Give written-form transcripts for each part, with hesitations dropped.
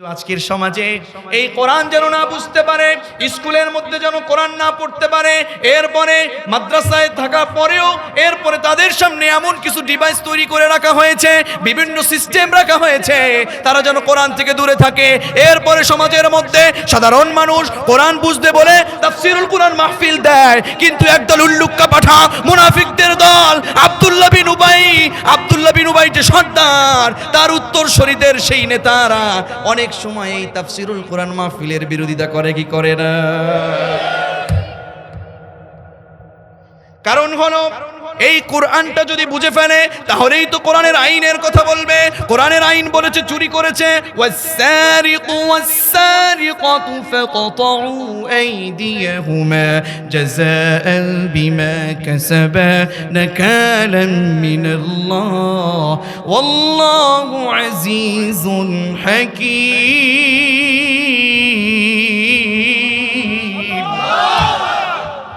তো আজকের সমাজে এই কোরআন যেন না বুঝতে পারে, স্কুলের মধ্যে যেন কোরআন না পড়তে পারে, এরপরে মাদ্রাসায় থাকা পরেও এরপরে তাদের সামনে এমন কিছু ডিভাইস তৈরি করে রাখা হয়েছে, বিভিন্ন সিস্টেম রাখা হয়েছে, তারা যেন কোরআন থেকে দূরে থাকে। এরপরে সমাজের মধ্যে সাধারণ মানুষ কোরআন বুঝতে বলে তাফসিরুল কোরআন মাহফিল দেয়, কিন্তু একদল উল্লুক্কা পাঠা মুনাফিকদের দল আব্দুল্লাহ বিন উবাই যে সর্দার, তার উত্তরসূরিদের সেই নেতারা অনেক সময় এই তাফসিরুল কোরআন মাহফিলের বিরোধিতা করে কি করে না? কারণ হলো এই কোরআনটা যদি বুঝে ফেলে তাহলেই তো কোরআনের আইনের কথা বলবে। কোরআনের আইন বলেছে চুরি করেছে, ওয়াস-সারিকু ওয়াস-সারিকাতু ফাকতাউ আইদিয়াহুমা জাযাআন বিমা কাসাবা নাকালাম মিনাল্লাহ ওয়াল্লাহু আজিজুন হাকীম।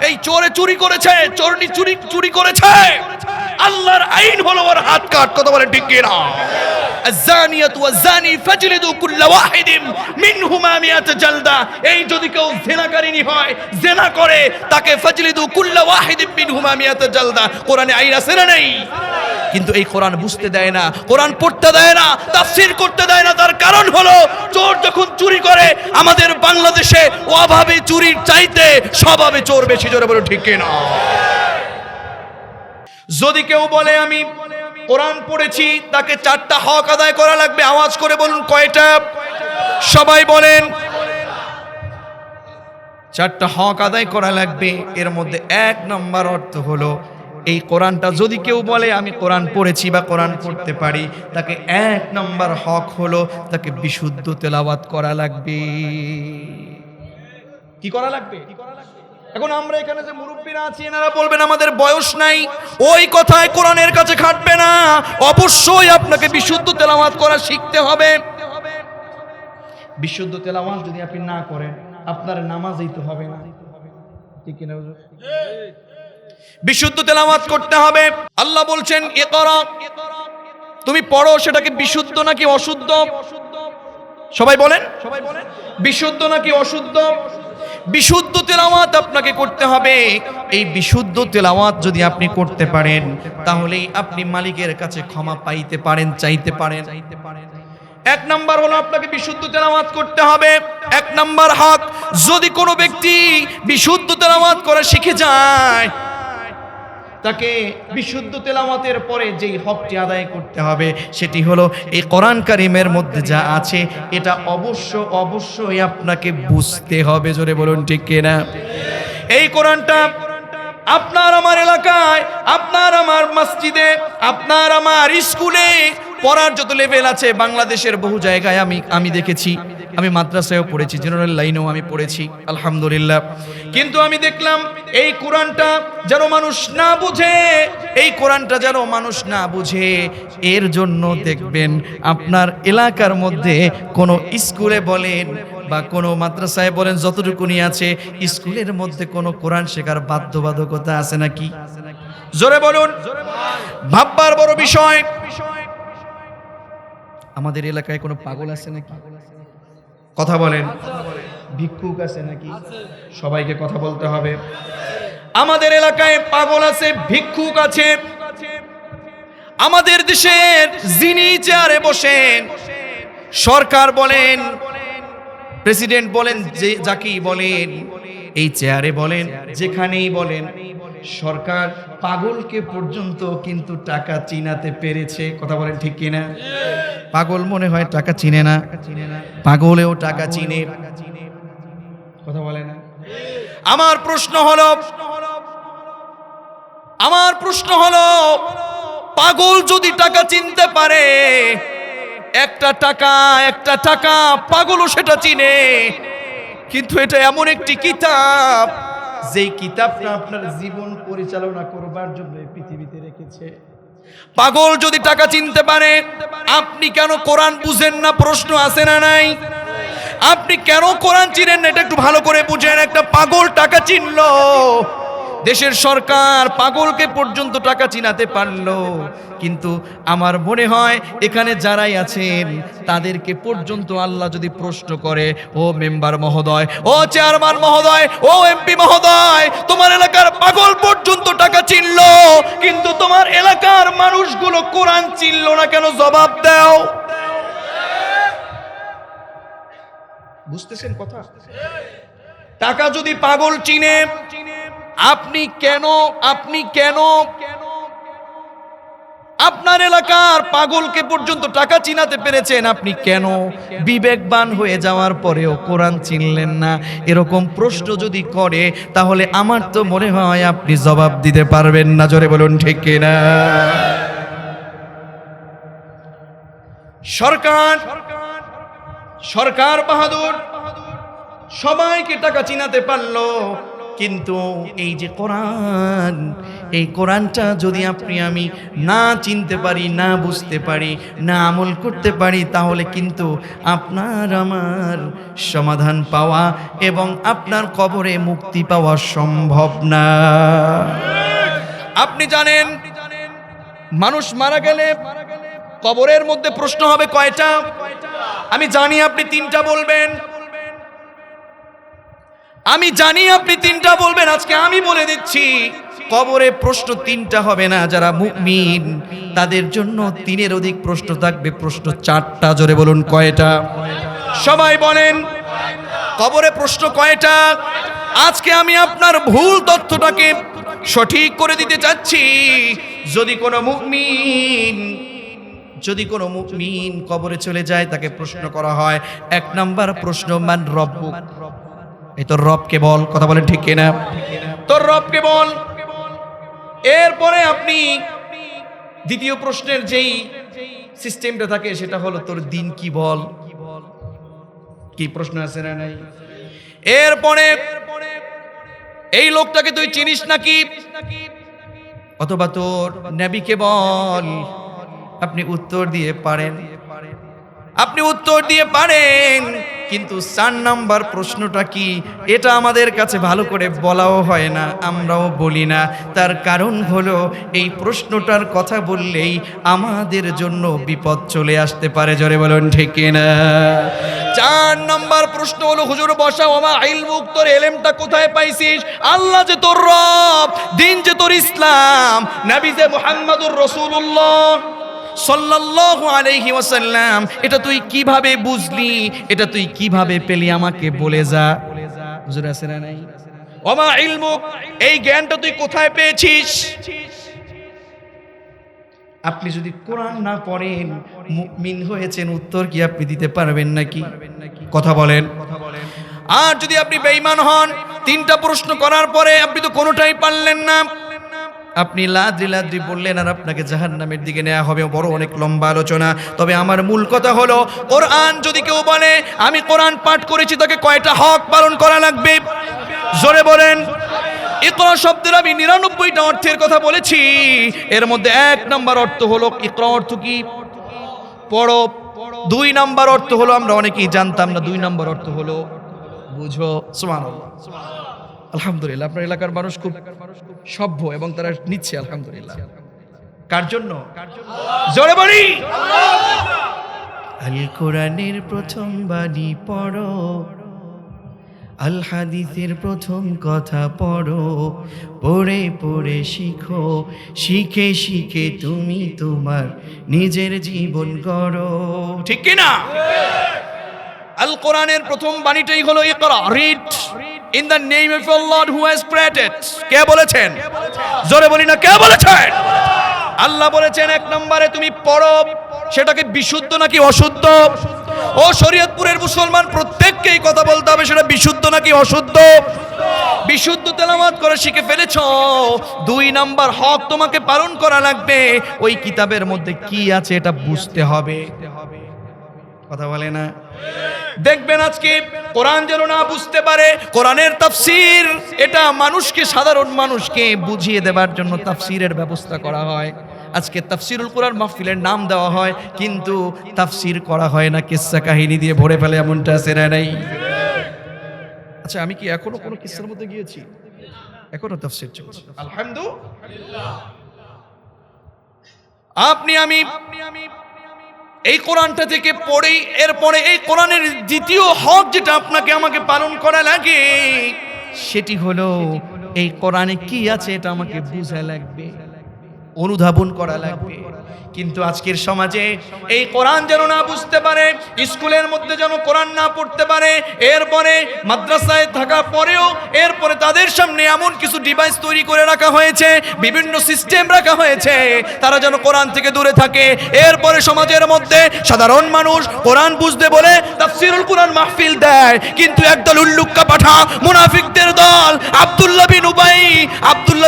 এই চোরে চুরি করেছে, চোরনি চুরি করেছে, আল্লাহর আইন হলো ওর হাত কাট। কথা বলে ঠিক কিনা? আয-যানিয়াতু ওয়াজ-যানি ফাজলিদু কুল্লা ওয়াহিদিম মিনহুমা মিয়াত জালদা। এই যদি কেউ জিনাকারিনী হয়, জিনা করে, তাকে ফাজলিদু কুল্লা ওয়াহিদিম মিনহুমা মিয়াত জালদা। কোরআনে আইন আছে না নেই? কিন্তু এই কোরআন বুঝতে দেয় না, কোরআন পড়তে দেয় না, তাফসীর করতে দেয় না। তার কারণ হলো চোর যখন চুরি করে, আমাদের বাংলাদেশে অভাবে চুরির চাইতে স্বভাবে চোর বেশি। জোরে বলো ঠিক কিনা? যদি কেউ বলে আমি কোরআন পড়েছি, তাকে 4টা হক আদায় করা লাগবে। আওয়াজ করে বলুন কয়টা? সবাই বলেন 4টা হক আদায় করা লাগবে। এর মধ্যে 1 নম্বর অর্থ হলো এই কোরআনটা যদি কেউ বলে আমি কোরআন পড়েছি বা কোরআন পড়তে পারি, তাকে 1 নম্বর হক হলো তাকে বিশুদ্ধ তেলাওয়াত করা লাগবে। কি করা লাগবে? এখন আমরা এখানে যে মুরব্বীরা আছি, এনারা বলবেন আমাদের বয়স নাই, ওই কথায় কোরআনের কাছে খাটবে না। অবশ্যই আপনাকে বিশুদ্ধ তেলাওয়াত করা শিখতে হবে। বিশুদ্ধ তেলাওয়াত যদি আপনি না করেন, আপনার নামাজই তো হবে না। ঠিক কিনা হুজুর? বিশুদ্ধ তেলাওয়াত করতে হবে। আল্লাহ বলছেন ইকরা, তুমি পড়ো, সেটাকে বিশুদ্ধ নাকি অশুদ্ধ? সবাই বলেন বিশুদ্ধ নাকি অশুদ্ধ? বিশুদ্ধ তেলাওয়াত আপনাকে করতে হবে। এই বিশুদ্ধ তেলাওয়াত যদি আপনি করতে পারেন, তাহলেই আপনি মালিকের কাছে ক্ষমা পাইতে পারেন, চাইতে পারেন। 1 নাম্বার হলো আপনাকে বিশুদ্ধ তেলাওয়াত করতে হবে। 1 নাম্বার হক, যদি কোনো ব্যক্তি বিশুদ্ধ তেলাওয়াত করা শিখে যায়, তাকে বিশুদ্ধ তেলাওয়াতের পরে যেই হকটি আদায় করতে হবে সেটি হলো এই কোরআন কারীমের মধ্যে যা আছে এটা অবশ্যই আপনাকে বুঝতে হবে। জোরে বলুন ঠিক কিনা? এই কোরআনটা আপনার আমার এলাকায়, আপনার আমার মসজিদে, আপনার আমার স্কুলে পড়ার যত লেভেল আছে, বাংলাদেশের বহু জায়গায় আমি দেখেছি। আমি মাদ্রাসায়ও পড়েছি, জেনারেল লাইনেও আমি পড়েছি, আলহামদুলিল্লাহ। কিন্তু আমি দেখলাম এই কোরআনটা যেন মানুষ না বুঝে, এই কোরআনটা যেন মানুষ না বুঝে, এর জন্য দেখবেন আপনার এলাকার মধ্যে কোনো স্কুলে বলেন বা কোনো মাদ্রাসায় বলেন, যতটুকুনি আছে, স্কুলের মধ্যে কোনো কোরআন শেখার বাধ্যবাধকতা আছে নাকি? জোরে বলুন। ভাববার বড় বিষয়। আমাদের এলাকায় কোনো পাগল আছে নাকি? কথা বলেন। ভিক্ষুক আছে নাকি? সবাইকে কথা বলতে হবে। আমাদের এলাকায় পাগল আছে, ভিক্ষুক আছে। আমাদের দেশের যিনি চেয়ারে বসেন, সরকার বলেন, প্রেসিডেন্ট বলেন, যে যাকেই বলেন, এই চেয়ারে বলেন, যেখানেই বলেন, সরকার পাগলকে পর্যন্ত কিন্তু টাকা চিনাতে পেরেছে। কথা বলেন ঠিক কিনা? পাগল মনে হয় টাকা চিনে না, পাগলেও টাকা চিনে। কথা বলে না? আমার প্রশ্ন হলো পাগল যদি টাকা চিনতে পারে, একটা টাকা পাগলও সেটা চিনে। কিন্তু এটা এমন একটি কিতাব, যেই কিতাবটা আপনার জীবন পরিচালনা করবার জন্য পৃথিবীতে রেখেছে। পাগল যদি টাকা চিনতে পারে, আপনি কেন কোরআন বুঝেন না? প্রশ্ন আছে না নাই? আপনি কেন কোরআন চিনেন না? এটা একটু ভালো করে বুঝেন। একটা পাগল টাকা চিনলো, দেশের সরকার পাগলকে পর্যন্ত টাকা চিনাতে পারলো, কিন্তু আমার মনে হয় এখানে যারাই আছেন তাদেরকে পর্যন্ত আল্লাহ যদি প্রশ্ন করে, ও মেম্বার মহোদয়, ও চেয়ারম্যান মহোদয়, ও এমপি মহোদয়, তোমার এলাকার পাগল পর্যন্ত টাকা চিনলো, কিন্তু তোমার এলাকার মানুষগুলো কোরআন চিনলো না কেন, জবাব দাও। বুঝতেছেন কথা? টাকা যদি পাগল চিনে, আপনি কেন আপনার এলাকার পাগলকে পর্যন্ত টাকা চিনাতে পেরেছেন? আপনি কেন বিবেকবান হয়ে যাওয়ার পরেও কোরআন চিনলেন না? এরকম প্রশ্ন যদি করে, তাহলে আমার তো মনে হয় আপনি জবাব দিতে পারবেন না। জোরে বলুন ঠিক কিনা? সরকার বাহাদুর সবাইকে টাকা চিনাতে পারলো, কিন্তু এই যে কোরআন, এই কোরআনটা যদি আমি না চিনতে পারি, না বুঝতে পারি, না আমল করতে পারি, তাহলে কিন্তু আপনার আমার সমাধান পাওয়া এবং আপনার কবরে মুক্তি পাওয়া সম্ভব না। আপনি জানেন, মানুষ মারা গেলে কবরের মধ্যে প্রশ্ন হবে কয়টা? আমি জানি আপনি তিনটা বলবেন, আজকে আমি বলে দিচ্ছি, কবরে প্রশ্ন তিনটা হবে না। যারা মুমিন তাদের জন্য তিনের অধিক প্রশ্ন থাকবে, প্রশ্ন চারটা। জোরে বলুন কয়টা? সবাই বলেন, কবরে প্রশ্ন কয়টা? আজকে আমি আপনার ভুল তথ্যটাকে সঠিক করে দিতে চাচ্ছি। যদি কোনো মুমিন কবরে চলে যায়, তাকে প্রশ্ন করা হয়, এক নাম্বার প্রশ্ন, মান রব্বুক, এই তোর রবকে বল। কথা বলেন ঠিক কিনা? তোর রবকে বল। এরপরে আপনি দ্বিতীয় প্রশ্নের যেই সিস্টেমটা থাকে সেটা হলো, তোর দিন কি বল। কি প্রশ্ন আছে না নাই? এরপরে এই লোকটাকে তুই চিনিস নাকি, অথবা তোর নবীকে বল। আপনি উত্তর দিয়ে পারেন, কিন্তু 4 নাম্বার প্রশ্নটা কি, এটা আমাদের কাছে ভালো করে বলাও হয় না, আমরাও বলি না। তার কারণ হলো, এই প্রশ্নটার কথা বললেই আমাদের জন্য বিপদ চলে আসতে পারে। জোরে বলুন ঠিক কিনা? 4 নাম্বার প্রশ্ন হলো, হুজুর বসা, ওমা ইলমুক, তোর এলেমটা কোথায় পাইছিস? আল্লাহ যে তোর রব, দিন যে তোর ইসলাম, নবী যে মুহাম্মদুর রাসূলুল্লাহ সাল্লাল্লাহু আলাইহি ওয়াসাল্লাম, এটা তুই কিভাবে বুঝলি, এটা তুই কিভাবে পেলি, আমাকে বলে যা। হুজুর আছে না নাই? ওমা ইলমুক, এই জ্ঞানটা তুই কোথায় পেয়েছিস? আপনি যদি কোরআন না পড়েন, মুমিন হয়েছেন, উত্তর কি আপনি দিতে পারবেন নাকি? কথা বলেন। আর যদি আপনি বেঈমান হন, 3টা প্রশ্ন করার পরে আপনি তো কোনোটাই পারলেন না, আপনি লাদ্রি বললেন, আর আপনাকে জাহান্নামের দিকে নেওয়া হবে। বড় অনেক লম্বা আলোচনা, তবে আমার মূল কথা হলো, কোরআন যদি কেউ বলে আমি কোরআন পাঠ করেছি, তাকে কয়টা হক পালন করা লাগবে? জোরে বলেন। ইকরা শব্দের আমি 99টা অর্থের কথা বলেছি, এর মধ্যে 1 নাম্বার অর্থ হলো, ইকরা অর্থ কি? পড়ো। 2 নাম্বার অর্থ হলো, আমরা অনেকেই জানতাম না, 2 নাম্বার অর্থ হলো বুঝো। সুবহানাল্লাহ, আলহামদুলিল্লাহ। আপনার এলাকার মানুষ খুব সভ্য এবং তারা নিচ্ছে, আলহামদুলিল্লাহ। কার জন্য? জোরে বলি। আল কোরআনের প্রথম বাণী পড়ো, আল হাদিসের প্রথম কথা পড়ো, পড়ে পড়ে শিখো, শিখে শিখে তুমি তোমার নিজের জীবন গড়ো। ঠিক কি না? আল কোরআনের প্রথম বাণীটাই হলো ইকরা, read in the name of your Lord who has created। কে বলেছেন? জোরে বলি না, কে বলেছেন? আল্লাহ বলেছেন, 1 নম্বরে তুমি পড়ো, সেটাকে বিশুদ্ধ নাকি অশুদ্ধ? ও শরীয়তপুরের মুসলমান, প্রত্যেককে এই কথা বলতে হবে, সেটা বিশুদ্ধ নাকি অশুদ্ধ? বিশুদ্ধ তেলাওয়াত করে শিখে ফেলেছো। 2 নাম্বার হক তোমাকে পালন করা লাগবে, ওই কিতাবের মধ্যে কি আছে এটা বুঝতে হবে। কথা বলে না? দেখবেন আজকে কোরআন যেন না বুঝতে পারে, কোরআনের তাফসীর, এটা মানুষকে, সাধারণ মানুষকে বুঝিয়ে দেবার জন্য তাফসীরের ব্যবস্থা করা হয়। আজকে তাফসীরুল কুরআন মাহফিলের নাম দেওয়া হয়, কিন্তু তাফসীর করা হয় না, কিসসা কাহিনী দিয়ে ভরে ফেলে, এমনটা আছে না নাই? আচ্ছা, আমি কি এখনো কোনো কিসসার মধ্যে গিয়েছি? এখনো তাফসীর চলছে আলহামদুলিল্লাহ। আপনি আমি এই কোরআনটা থেকে পড়েই এরপরে এই কোরআনের দ্বিতীয় হক যেটা আপনাকে আমাকে পালন করা লাগে সেটি হলো এই কোরআনে কি আছে এটা আমাকে বুঝা লাগবে, অনুধাবন করা লাগবে। কিন্তু আজকের সমাজে এই কোরআন যেন না বুঝতে পারে, স্কুলের মধ্যে যেন কোরআন না পড়তে পারে, এরপরে মাদ্রাসায় থাকা পরেও এরপরে তাদের সামনে এমন কিছু ডিভাইস তৈরি করে রাখা হয়েছে, বিভিন্ন সিস্টেম রাখা হয়েছে, তারা যেন কোরআন থেকে দূরে থাকে। এরপরে সমাজের মধ্যে সাধারণ মানুষ কোরআন বুঝতে বলে তাফসীরুল কোরআন মাহফিল দেয়, কিন্তু একদল উল্লুক্কা পাঠা মুনাফিকদের দল আব্দুল্লাহ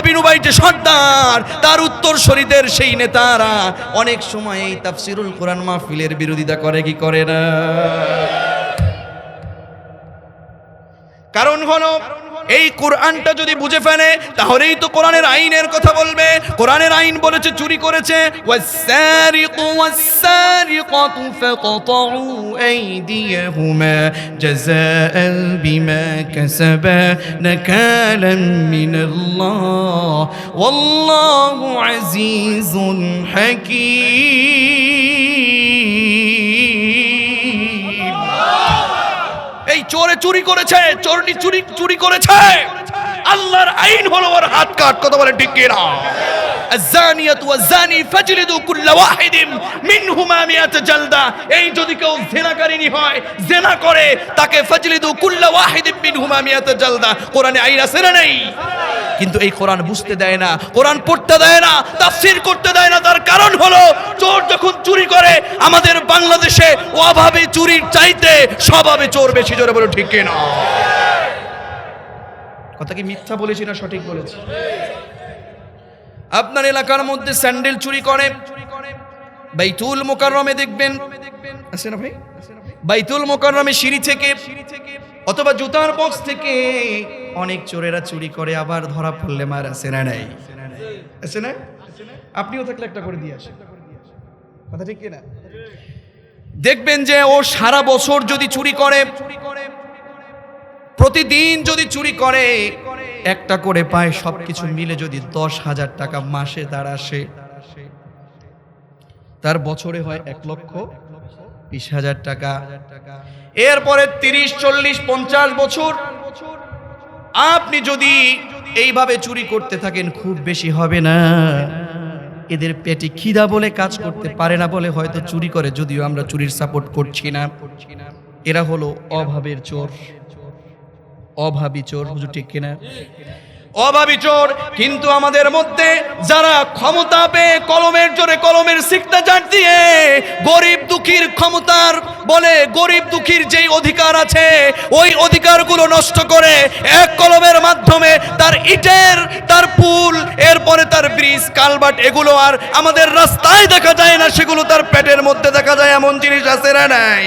বিন উবাই যে সর্দার, তার উত্তরসূরিদের সেই নেতারা অনেক সময় এই তাফসীরুল কোরআন মাহফিলের বিরোধিতা করে কি করে না? কারণ হলো এই কোরআনটা যদি বুঝে ফেলে তাহলেই তো কোরআনের আইনের কথা বলবে। কোরআনের আইন বলেছে চুরি করেছে, ওয়াস-সারিকু ওয়াস-সারিকাতু ফাকতাউ আইদিয়াহুমা জাযাআন বিমা কাসাবা নাকালাম মিনাল্লাহ ওয়াল্লাহু আজিজুন হাকীম। এই চোরে চুরি করেছে, চোরটি চুরি করেছে, আল্লাহর আইন হলো ওর হাত কাট। কথা বলে ঠিক কি না? আয-যানিয়াতু ওয়াজ-যানি ফাজলিদু কুল্লা ওয়াহিদিম মিনহুমা মিয়াত জালদা। এই যদি কেউ জিনাকারিনী হয়, জিনা করে, তাকে ফাজলিদু কুল্লা ওয়াহিদিম মিনহুমা মিয়াত জালদা। কোরআনে আইন আছে না নেই? কিন্তু এই কোরআন বুঝতে দেয় না, কোরআন পড়তে দেয় না, তাফসীর করতে দেয় না। তার কারণ হলো চোর যখন চুরি করে, আমাদের বাংলাদেশে অভাবে চুরির চাইতে স্বভাবে চোর বেশি। জোরে বলো ঠিক কি না? কথা কি মিথ্যা বলেছি না সঠিক বলেছি? আপনার এলাকার মধ্যে স্যান্ডেল চুরি করে, বাইতুল মুকাররমে দেখবেন আছে না ভাই? বাইতুল মুকাররমে সিঁড়ি থেকে অথবা জুতার বক্স থেকে অনেক চোরেরা চুরি করে, আবার ধরা পড়লে মার আছে না নাই? আছে না? আপনিও থাকলে একটা করে দিয়ে আসেন। কথা ঠিক কি না? দেখবেন যে ও সারা বছর যদি চুরি করে, প্রতিদিন যদি চুরি করে, একটা করে পায়, সবকিছু মিলে যদি 10,000 টাকা মাসে তার আসে, তার বছরে হয় 1,20,000 টাকা। এরপরে 30, 40, 50 বছর আপনি যদি এইভাবে চুরি করতে থাকেন, খুব বেশি হবে না। এদের পেটে খিদা বলে কাজ করতে পারে না বলে হয়তো চুরি করে, যদিও আমরা চুরির সাপোর্ট করছি না। এরা হলো অভাবের চোর, অভাবী চোর। হুজুর ঠিক কিনা? অভাবী চোর। কিন্তু আমাদের মধ্যে যারা ক্ষমতা পেয়ে কলমের জোরে, কলমের সিগনেচার দিয়ে গরিব দুঃখীর ক্ষমতার বলে, গরিব দুঃখীর যেই অধিকার আছে ওই অধিকারগুলো নষ্ট করে এক কলমের মাধ্যমে তার ইটের, তার পুল, এরপরে তার ব্রিজ, কালভার্ট, এগুলো আর আমাদের রাস্তায় দেখা যায় না, সেগুলো তার পেটের মধ্যে দেখা যায়। এমন জিনিস আছে না নাই?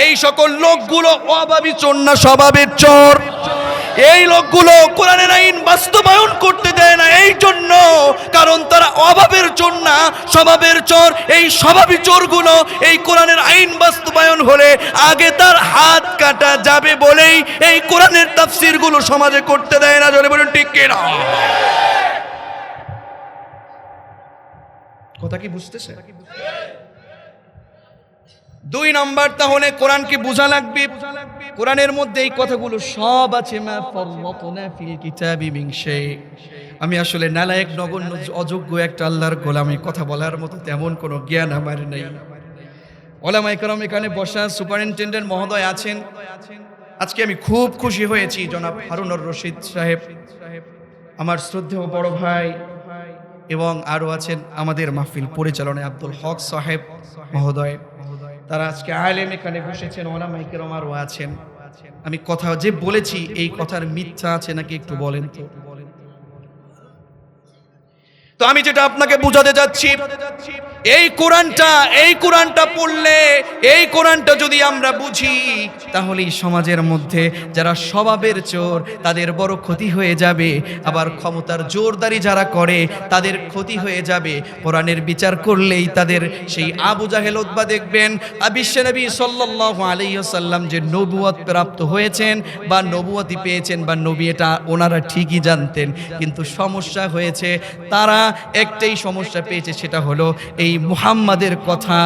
এই সকল লোকগুলো অভাবী চোর না স্বভাবের চোর। এই লোকগুলো কোরআনের আইন বাস্তবায়ন করতে দেয় না এই জন্য, কারণ তারা অভাবের চোর না স্বভাবের চোর। এই স্বভাবী চোরগুলো এই কোরআনের আইন বাস্তবায়ন হলে আগে তার হাত কাটা যাবে বলেই এই কোরআনের তাফসীরগুলো সমাজে করতে দেয় না। জোরে বলুন ঠিক কি না? কথা কি বুঝতেছে? 2 নাম্বার, তাহলে কোরআনকে বোঝা লাগবে। কোরআনের মধ্যে এই কথাগুলো সব আছে। মা ফাররাতনা ফিল কিতাবি মিন শাই। আমি আসলে নালায়েক, নগণ্য, অযোগ্য একটা আল্লাহর গোলাম, এই কথা বলার মতো তেমন কোনো জ্ঞান আমার নেই। ওলামায়ে কেরাম এখানে বসা, সুপারিনটেন্ডেন্ট মহোদয় আছেন। আজকে আমি খুব খুশি হয়েছি, জনাব হারুনুর রশিদ সাহেব, আমার শ্রদ্ধেয় বড় ভাই, এবং আরো আছেন আমাদের মাহফিল পরিচালনায় আব্দুল হক সাহেব মহোদয়। তারা আজকে আলেম এখানে বসেছেন, ওলামায়ে কেরাম আরো আছেন। আমি কথা যে বলেছি এই কথার মিথ্যা আছে নাকি একটু বলেন তো? তো আমি যেটা আপনাকে বুঝাতে যাচ্ছি, এই কোরআনটা পড়লে, এই কোরআনটা যদি আমরা বুঝি, তাহলেই সমাজের মধ্যে যারা স্বভাবের চোর তাদের বড় ক্ষতি হয়ে যাবে, আবার ক্ষমতার জোরদারি যারা করে তাদের ক্ষতি হয়ে যাবে। কোরআনের বিচার করলেই তাদের সেই আবু জাহেল উতবা দেখবেন বিশ্বনবী সাল্লাল্লাহু আলাইহি ওয়াসাল্লাম যে নবুয়ত প্রাপ্ত হয়েছেন বা নবুয়তি পেয়েছেন বা নবী, এটা ওনারা ঠিকই জানতেন, কিন্তু সমস্যা হয়েছে, তারা একটাই সমস্যা পেয়েছে, সেটা হলো এই মুহাম্মাদের কথা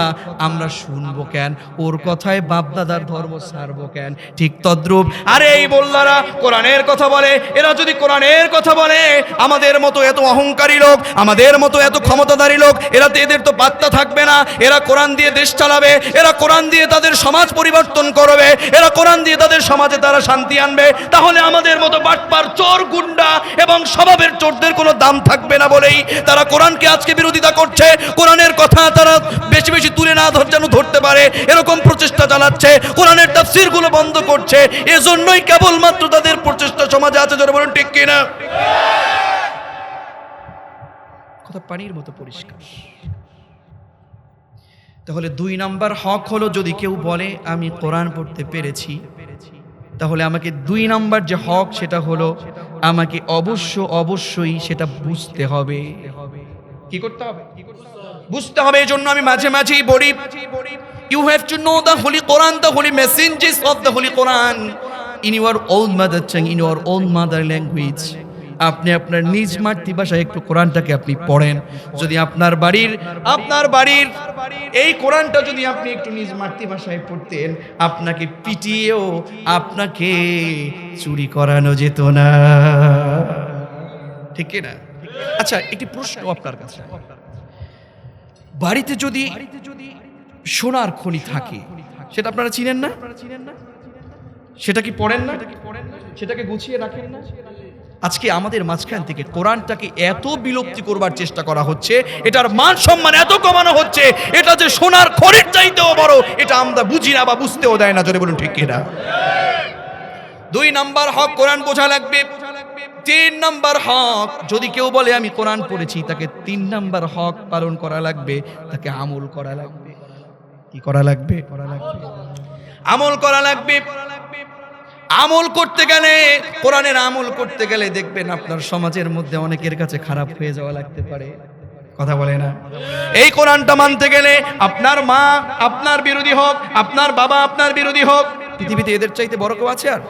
আমরা শুনবো কেন, ওর কথায় বাপদাদার ধর্ম ছাড়বো কেন। ঠিক তদ্রূপ আরে এই মোল্লারা কোরআনের কথা বলে, এরা যদি কোরআনের কথা বলে, আমাদের মতো এত অহংকারী লোক, আমাদের মতো এত ক্ষমতাধারী লোক, এদের তো পাত্তা থাকবে না। এরা কোরআন দিয়ে দেশ চালাবে, এরা কোরআন দিয়ে তাদের সমাজ পরিবর্তন করবে, এরা কোরআন দিয়ে তাদের সমাজে তারা শান্তি আনবে। তাহলে আমাদের মতো বাটপার, চোর, গুন্ডা এবং স্বভাবের চোরদের কোনো দাম থাকবে না বলেই তারা কোরআনকে আজকে বিরোধিতা করছে। কোরআনের কথা তারা বেশি বেশি তুলে না যেন ধরতে পারে এরকম প্রচেষ্টা চালাচ্ছে, কোরআনের তাফসীরগুলো বন্ধ করছে। এজন্যই কেবলমাত্র তাদের প্রচেষ্টা সমাজে আছে। যারা বলেন ঠিক কিনা? কথা পানির মতো পরিষ্কার। তাহলে 2 নাম্বার হক হলো, যদি কেউ বলে আমি কোরআন পড়তে পেরেছি, তাহলে আমাকে 2 নাম্বার যে হক সেটা হলো আমাকে অবশ্যই সেটা বুঝতে হবে। কি করতে হবে? বুঝতে হবে। এই জন্য আমি মাঝে মাঝেই বলি, you have to know the holy Quran, the holy messages of the holy Quran in your own mother tongue, in your own mother language. আপনি আপনার নিজ মাতৃভাষায় একটু কোরআনটাকে আপনি পড়েন। যদি আপনার বাড়ির এই কোরআনটা যদি আপনি একটু নিজ মাতৃভাষায় পড়তেন, আপনাকে পিটিয়েও আপনাকে চুরি করানো যেত না। ঠিক না? আচ্ছা, একটি প্রশ্ন আপনার কাছে, বাড়িতে যদি সোনার খনি থাকে, সেটা আপনারা চিনেন না? সেটা কি পড়েন না? সেটাকে গুছিয়ে রাখেন না? আজকে আমাদের মাঝখান থেকে কোরআনটাকে এত বিলুপ্তি করবার চেষ্টা করা হচ্ছে, এটার মান সম্মান এত কমানো হচ্ছে, এটা যে সোনার খনির চাইতেও বড়, এটা আমরা বুঝি না বা বুঝতেও দেয় না। জোরে বলুন ঠিক কিনা? 2 নাম্বার হক কোরআন বোঝা লাগবে। 3 নাম্বার হক, যদি কেউ বলে আমি কোরআন পড়েছি, তাকে 3 নাম্বার হক পালন করা লাগবে, তাকে আমল করা লাগবে। কি করা লাগবে? আমল করা লাগবে। আমল করতে গেলে, কোরআনের আমল করতে গেলে দেখবেন আপনার সমাজের মধ্যে অনেকের কাছে খারাপ হয়ে যাওয়া লাগতে পারে। কথা বলে না? এই কোরআনটা মানতে গেলে আপনার মা আপনার বিরোধী হোক, আপনার বাবা আপনার বিরোধী হোক, পৃথিবীতে এদের চাইতে বড় কেউ আছে? আর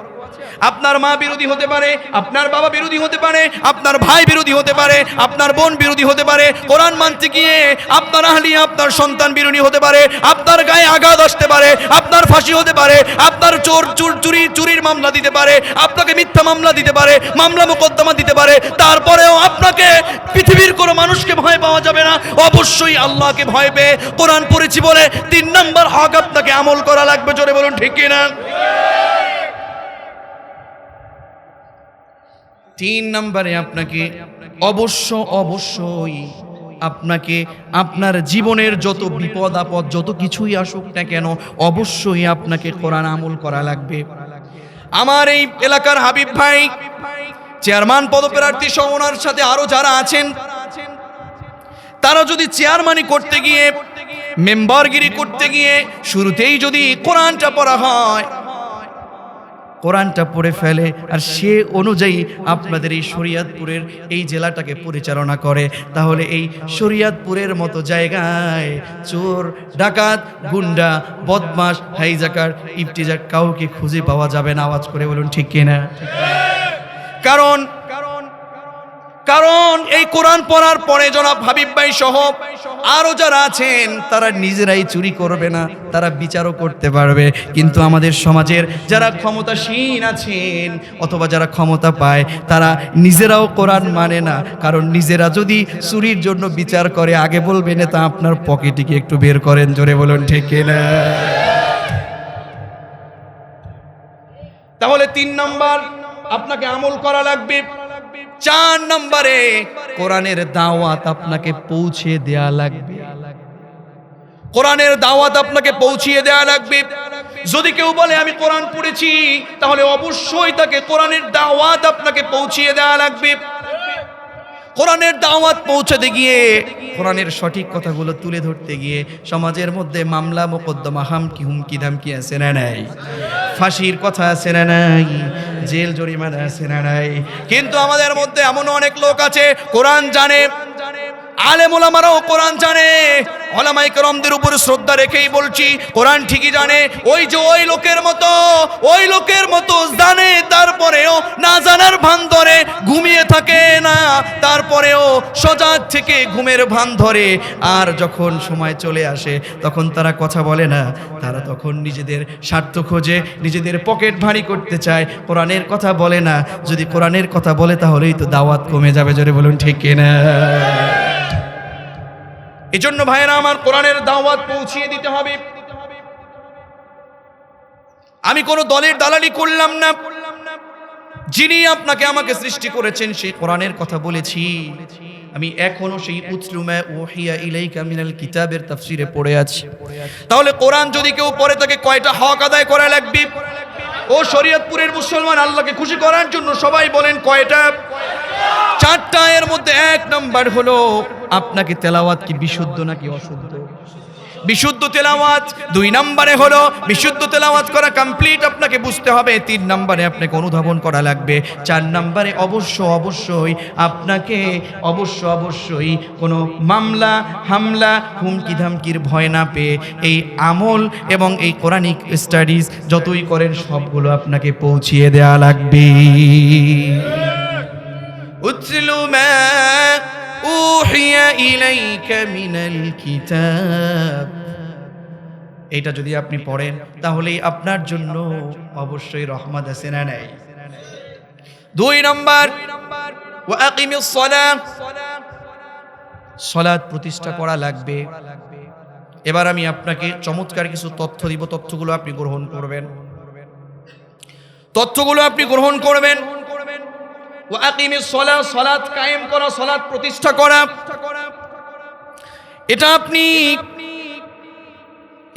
আপনার মা বিরোধী হতে পারে, আপনার বাবা বিরোধী হতে পারে, আপনার ভাই বিরোধী হতে পারে, আপনার বোন বিরোধী হতে পারে। কোরআন মানতে গিয়ে আপনার আহলিয়া, আপনার সন্তান বিরোধী হতে পারে, আপনার গায়ে আঘাত আসতে পারে, আপনার ফাঁসি হতে পারে, আপনার চুরির মামলা দিতে পারে, আপনাকে মিথ্যা মামলা দিতে পারে, মামলা মোকদ্দমা দিতে পারে। তারপরেও আপনাকে পৃথিবীর কোনো মানুষকে ভয় পাওয়া যাবে না, অবশ্যই আল্লাহকে ভয় পেয়ে কোরআন পড়েছি বলে 3 নাম্বার হক আপনাকে আমল করা লাগবে। জোরে বলুন ঠিক কিনা? 3 নম্বরে আপনাকে অবশ্যই আপনাকে আপনার জীবনের যত বিপদ আপদ, যত কিছুই আসুক না কেন, অবশ্যই আপনাকে কোরআন আমল করা লাগবে। আমার এই এলাকার হাবিব ভাই চেয়ারম্যান পদপ্রার্থী সহ ওনার সাথে আরো যারা আছেন, তারা যদি চেয়ারম্যানই করতে গিয়ে, মেম্বারগিরি করতে গিয়ে শুরুতেই যদি কোরআনটা পড়া হয়, কোরআনটা পড়ে ফেলে, আর সে অনুযায়ী আপনাদের এই শরীয়তপুরের এই জেলাটাকে পরিচালনা করে, তাহলে এই শরীয়তপুরের মতো জায়গায় চোর, ডাকাত, গুন্ডা, বদমাশ, হাইজাকার, ইফটিজার কাউকে খুঁজে পাওয়া যাবে না। আওয়াজ করে বলুন ঠিক কিনা? কারণ এই কোরআন পড়ার পরে জনাব হাবিব ভাই সহ আরো যারা আছেন, তারা নিজেরাই চুরি করবে না, তারা বিচারও করতে পারবে। কিন্তু আমাদের সমাজের যারা ক্ষমতাসীন আছেন অথবা যারা ক্ষমতা পায়, তারা নিজেরাও কোরআন মানে না। কারণ নিজেরা যদি চুরির জন্য বিচার করে, আগে বলবে নেতা আপনার পকেটে কি একটু বের করেন। জোরে বলুন ঠিক কিনা? তাহলে 3 নাম্বার আপনাকে আমল করা লাগবে। 4 নম্বরে কোরআনের দাওয়াত আপনাকে পৌঁছে দেয়া লাগবে। কোরআনের দাওয়াত আপনাকে পৌঁছিয়ে দেয়া লাগবে। যদি কেউ বলে আমি কোরআন পড়েছি, তাহলে অবশ্যই তাকে কোরআনের দাওয়াত আপনাকে পৌঁছিয়ে দেয়া লাগবে। কোরআনের দাওয়াত পৌঁছাতে গিয়ে, কোরআনের সঠিক কথাগুলো তুলে ধরতে গিয়ে সমাজের মধ্যে মামলা মোকদ্দমা হুমকি ধামকি আছে না নাই? ফাঁসির কথা আছে না নাই? জেল জরিমানা আছে না নাই? কিন্তু আমাদের মধ্যে এমন অনেক লোক আছে কোরআন জানে, আলেম ওলামারাও কোরআন জানে, ওলামায়ে কেরামদের উপর শ্রদ্ধা রেখেই বলছি, কোরআন ঠিকই জানে। ওই যে ওই লোকের মতো জানে, তারপরেও না জানার ভান ধরে, ঘুমিয়ে থাকে না, তারপরেও সজাগ থেকে ঘুমের ভান ধরে। আর যখন সময় চলে আসে তখন তারা কথা বলে না, তারা তখন নিজেদের স্বার্থ খোঁজে, নিজেদের পকেট ভারী করতে চায়, কোরআনের কথা বলে না। যদি কোরআনের কথা বলে তাহলেই তো দাওয়াত কমে যাবে, জোরে বলুন ঠিক কিনা? এজন্য ভাইরা আমার, কোরআনের দাওয়াত পৌঁছিয়ে দিতে হবে। আমি কোনো দলের দালালি করলাম না, যিনি আপনাকে আমাকে সৃষ্টি করেছেন সেই কোরআনের কথা বলেছি। আমি এখনো সেই উতলু মা উহিয়া ইলাইকা মিনাল কিতাবের তাফসিরে পড়ে আছি। তাহলে কোরআন যদি কেউ পড়ে তাকে কয়টা হক আদায় করা লাগবে? ও শরীয়তপুরের মুসলমান, আল্লাহকে খুশি করার জন্য সবাই বলেন কয়টা? 4টা। এর মধ্যে 1 নাম্বার হলো আপনাকে তেলাওয়াত কি বিশুদ্ধ নাকি অশুদ্ধ? বিশুদ্ধ তেলাওয়াত। 2 নম্বরে হলো বিশুদ্ধ তেলাওয়াত করা কমপ্লিট আপনাকে বুঝতে হবে। 3 নম্বরে আপনাকে অনুধাবন করা লাগবে। 4 নম্বরে অবশ্যই আপনাকে অবশ্যই কোনো মামলা হামলা হুমকি ধামকির ভয় না পেয়ে এই আমল এবং এই কোরআনিক স্টাডিজ যতই করেন সবগুলো আপনাকে পৌঁছিয়ে দেয়া লাগবে। উতলু মা উহিয়া ইলাইকা মিনাল কিতাব, এটা যদি আপনি পড়েন তাহলেই আপনার জন্য অবশ্যই রহমত আছে না নাই? 2 নম্বর, ওয়া আকিমিস সালাত, সালাত প্রতিষ্ঠা করা লাগবে। এবার আমি আপনাকে চমৎকার কিছু তথ্য দিব, তথ্যগুলো আপনি গ্রহণ করবেন। ওয়া আকিমিস সালাত, সালাত কায়েম করা, সালাত প্রতিষ্ঠা করা,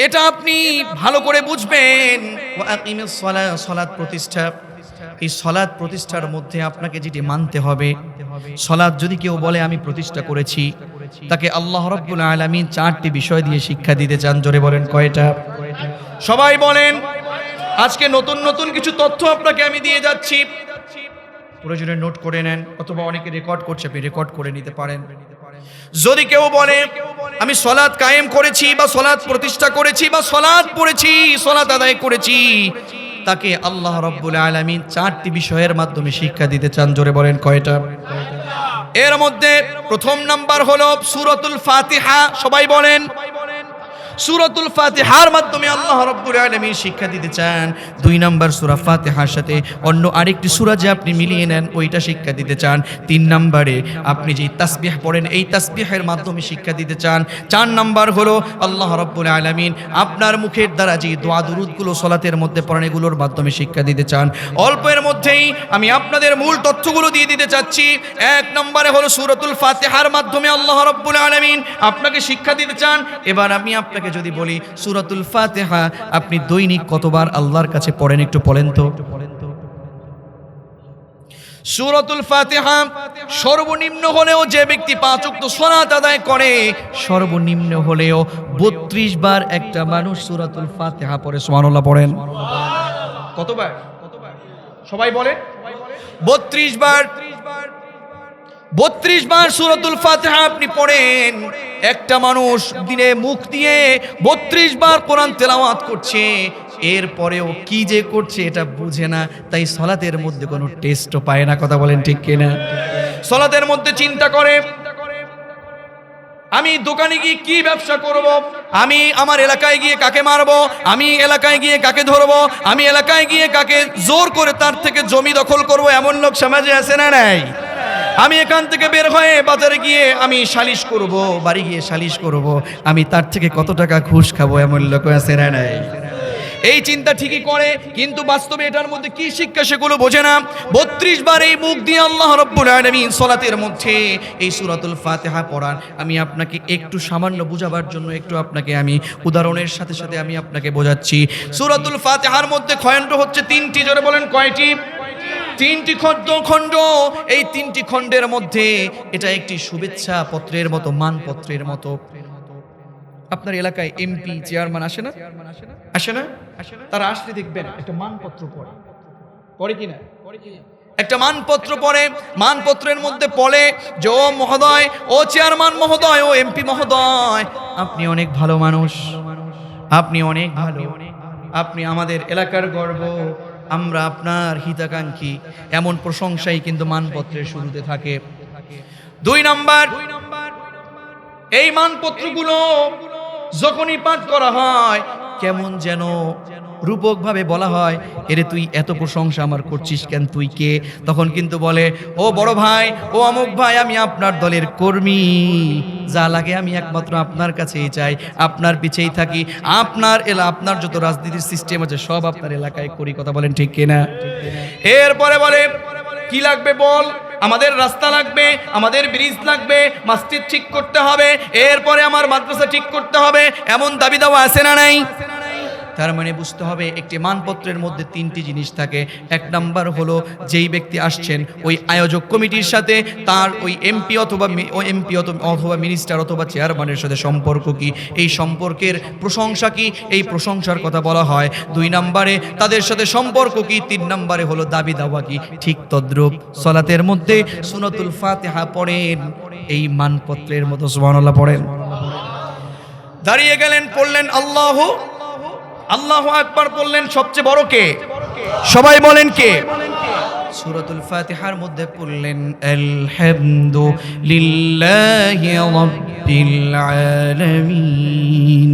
এটা আপনি ভালো করে বুঝবেন। ওয়া আকিমিস সালাত, সালাত প্রতিষ্ঠা, এই সালাত প্রতিষ্ঠার মধ্যে আপনাকে যেটি মানতে হবে, সালাত যদি কেউ বলে আমি প্রতিষ্ঠা করেছি, তাকে আল্লাহ রাব্বুল আলামিন 4টি বিষয় দিয়ে শিক্ষা দিতে চান। জোরে বলেন কয়টা? সবাই বলেন। আজকে নতুন কিছু তথ্য আপনাকে আমি দিয়ে যাচ্ছি, প্রয়োজনে নোট করে নেন, অথবা অনেকে রেকর্ড করছে, আপনি রেকর্ড করে নিতে পারেন। যদি কেউ বলে আমি সালাত কায়েম করেছি বা সালাত প্রতিষ্ঠা করেছি বা সালাত পড়েছি, সালাত আদায় করেছি, তাকে আল্লাহ রাব্বুল আলামিন 4টি বিষয়ের মাধ্যমে শিক্ষা দিতে চান। জোরে বলেন কয়টা? এর মধ্যে 1 নাম্বার হলো সূরাতুল ফাতিহা। সবাই বলেন। সূরাতুল ফাতিহার মাধ্যমে আল্লাহ রাব্বুল আলামিন শিক্ষা দিতে চান। 2 নাম্বার সূরা ফাতিহার সাথে অন্য আরেকটি সূরা যে আপনি মিলিয়ে নেন ওইটা শিক্ষা দিতে চান। 3 নম্বরে আপনি যে তাসবিহ পড়েন এই তাসবিহের মাধ্যমে শিক্ষা দিতে চান। 4 নাম্বার হলো আল্লাহ রাব্বুল আলামিন আপনার মুখের দ্বারা যে দোয়া দুরূদগুলো সালাতের মধ্যে পড়েন এগুলোর মাধ্যমে শিক্ষা দিতে চান। অল্পের মধ্যেই আমি আপনাদের মূল তথ্যগুলো দিয়ে দিতে চাচ্ছি। 1 নম্বরে হলো সূরাতুল ফাতিহার মাধ্যমে আল্লাহ রাব্বুল আলামিন আপনাকে শিক্ষা দিতে চান। এবার আমি আপনাকে যদি বলি সূরাতুল ফাতিহা আপনি দৈনিক কতবার আল্লাহর কাছে পড়েন একটু বলেন তো? সূরাতুল ফাতিহা সর্বনিম্ন হলেও যে ব্যক্তি 5 ওয়াক্ত সালাত আদায় করে সর্বনিম্ন হলেও 32 বার একটা মানুষ সূরাতুল ফাতিহা পড়ে। সুবহানাল্লাহ পড়েন। কতবার? সবাই বলে 32 বার। 32 বার সূরাতুল ফাতিহা আপনি পড়েন। একটা মানুষ দিনে মুখ দিয়ে 32 বার কোরআন তেলাওয়াত করছে, এরপরেও কি যে করছে এটা বুঝে না, তাই সালাতের মধ্যে কোনো টেস্টও পায় না। কথা বলেন ঠিক কিনা? সালাতের মধ্যে চিন্তা করে আমি দোকানে গিয়ে কি ব্যবসা করব, আমি আমার এলাকায় গিয়ে কাকে মারবো, আমি এলাকায় গিয়ে কাকে ধরবো, আমি এলাকায় গিয়ে কাকে জোর করে তার থেকে জমি দখল করব, এমন লোক সমাজে আছে না নাই? আমি এখান থেকে বের হয়ে বাজারে গিয়ে আমি সালিশ করব, বাড়ি গিয়ে সালিশ করব, আমি তার থেকে কত টাকা ঘুষ খাবো, এমন লোক আছে না নাই? এই চিন্তা ঠিকই করে, কিন্তু বাস্তবে এটার মধ্যে কি শিক্ষা সেগুলো বোঝে না। 32 বার এই মুখ দিয়ে আল্লাহ রাব্বুল আলামিন সালাতের মধ্যে এই সূরাতুল ফাতিহা পড়ান। আমি আপনাকে একটু সামান্য বুঝাবার জন্য একটু আপনাকে আমি উদাহরণের সাথে সাথে আমি আপনাকে বোঝাচ্ছি। সূরাতুল ফাতিহার মধ্যে খণ্ড হচ্ছে 3টি। জোরে বলেন কয়টি? তিনটি খণ্ড, এই তিনটি খণ্ডের মধ্যে এটা একটি শুভেচ্ছা পত্রের মতো, মানপত্রের মতো। আপনার এলাকায় এমপি চেয়ারম্যান আসে না? তারা আসলে দেখবেন একটা মানপত্র পড়ে কিনা, একটা মানপত্র পড়ে। মানপত্রের মধ্যে পড়ে যে ও মহোদয়, ও চেয়ারম্যান মহোদয়, ও এমপি মহোদয়, আপনি অনেক ভালো মানুষ, আপনি অনেক ভালো, আপনি আমাদের এলাকার গর্ব, আমরা আপনার হিতাকাঙ্ক্ষী। এমন প্রশংসাই কিন্তু মানপত্রের শুরুতে থাকে। 2 নাম্বার, এই মানপত্রগুলো যখনই পাঠ করা হয় কেমন যেন রূপকভাবে বলা হয়, এরে তুই এত প্রশংসা আমার করছিস কেন, তুই কে? তখন কিন্তু বলে, ও বড় ভাই, ও অমুক ভাই, আমি আপনার দলের কর্মী, যা লাগে আমি একমাত্র আপনার কাছেই চাই, আপনার পিছেই থাকি, আপনার যত রাজনীতির সিস্টেম আছে সব আপনার এলাকায় করি। কথা বলেন ঠিক কিনা? এরপরে বলে কি লাগবে বল, আমাদের রাস্তা লাগবে, আমাদের ব্রিজ লাগবে, মসজিদ ঠিক করতে হবে, এরপরে আমার মাদ্রাসা ঠিক করতে হবে, এমন দাবি দাওয়া আছে না নাই? তার মানে বুঝতে হবে একটি মানপত্রের মধ্যে 3টি জিনিস থাকে। 1 নাম্বার হলো যেই ব্যক্তি আসছেন ওই আয়োজক কমিটির সাথে তার ওই এমপি অথবা মিনিস্টার অথবা চেয়ারম্যানের সাথে সম্পর্ক কি, এই সম্পর্কের প্রশংসা কি, এই প্রশংসার কথা বলা হয়। 2 নাম্বারে তাদের সাথে সম্পর্ক কি, 3 নাম্বারে হলো দাবি দাওয়া কি। ঠিক তদ্রূপ সলাতের মধ্যে সূরাতুল ফাতিহা পড়েন এই মানপত্রের মতো। সুবহানাল্লাহ পড়েন। দাঁড়িয়ে গেলেন, পড়লেন আল্লাহু আকবার বললেন, সবচেয়ে বড় কে? সবাই বলেন কে? সূরাতুল ফাতিহার মধ্যে পড়লেন আলহামদুলিল্লাহি রাব্বিল আলামিন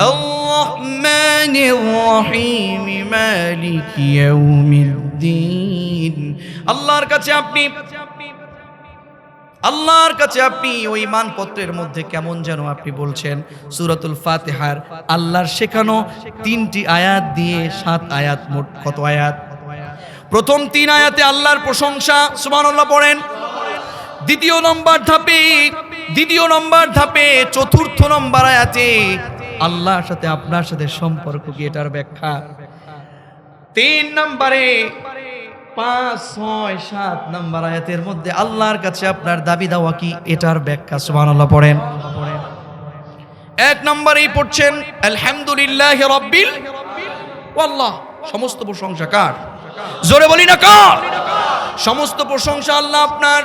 আর রহমানির রহিম মালিকি ইয়াউমিদ্দিন। আল্লাহর কাছে আপনি ওই মানপত্রের মধ্যে কেমন যেন আপনি বলছেন। সূরাতুল ফাতিহার আল্লাহর শেখানো 3টি আয়াত দিয়ে 7 আয়াত, মোট কত আয়াত? প্রথম 3 আয়াতে আল্লাহর প্রশংসা, সুবহানাল্লাহ পড়েন। দ্বিতীয় নম্বর ধাপে 4র্থ নম্বর আয়াতে আল্লাহর সাথে আপনার সাথে সম্পর্ক কি, এটার ব্যাখ্যা। 3 নম্বরে 5, 6, 7 নম্বর আয়াতের মধ্যে আল্লাহর কাছে আপনার দাবি দাওয়া কি, এটার ব্যাখ্যা। সুবহানাল্লাহ পড়েন। 1 নম্বরেই পড়ছেন আলহামদুলিল্লাহি রাব্বিল আল্লাহ, সমস্ত প্রশংসা কার? জোরে বলি না কার? সমস্ত প্রশংসা আল্লাহ আপনার।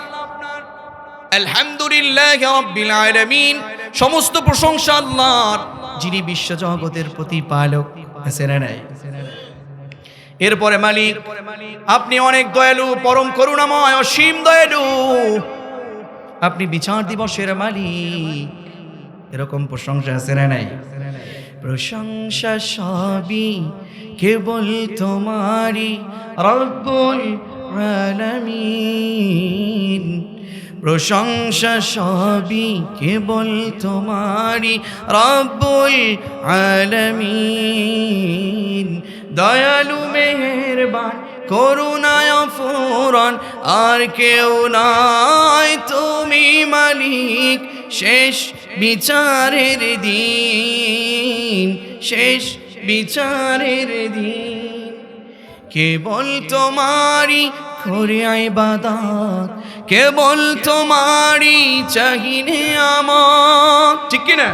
আলহামদুলিল্লাহি রাব্বিল আলামিন, সমস্ত প্রশংসা আল্লাহর, যিনি বিশ্বজগতের প্রতিপালক। আছে না নাই? এরপরে মালিক, আপনি অনেক দয়ালু, পরম করুণাময়, অসীম দয়ালু, আপনি বিচার দিবসের মালিক। এরকম প্রশংসা আছে না নাই? প্রশংসা সবই কেবল তোমারই রব্বুল আলামিন, প্রশংসা সবই কেবল তোমারই রব্বুল আলামিন। দয়ালু মেহেরবান করুণায় ফুরান, আর কেউ নাই, তুমি মালিক। শেষ বিচারের দিন, শেষ বিচারের দিন, কেবল তোমারই করি ইবাদত, কেবল তোমারই চাহিনে আমার। ঠিক কি না?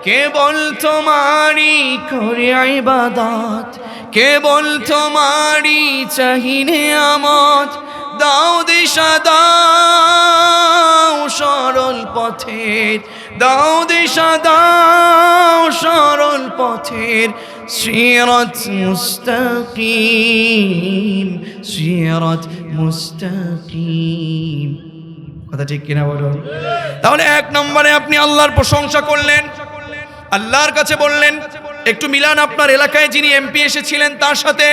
কেবল তোমারই করি ইবাদত, কেবল তোমারই চাহিনে আমার। দাও দিশা দাও সরল পথের, দাও দিশা দাও সরল পথের, সিরাত মুস্তাকিম, সিরাত মুস্তাকিম। কথা ঠিক কিনা বলুন? তাহলে 1 নম্বরে আপনি আল্লাহর প্রশংসা করলেন, আল্লাহর কাছে বললেন। একটু মিলান আপনার এলাকায় যিনি এমপি এসেছিলেন তার সাথে।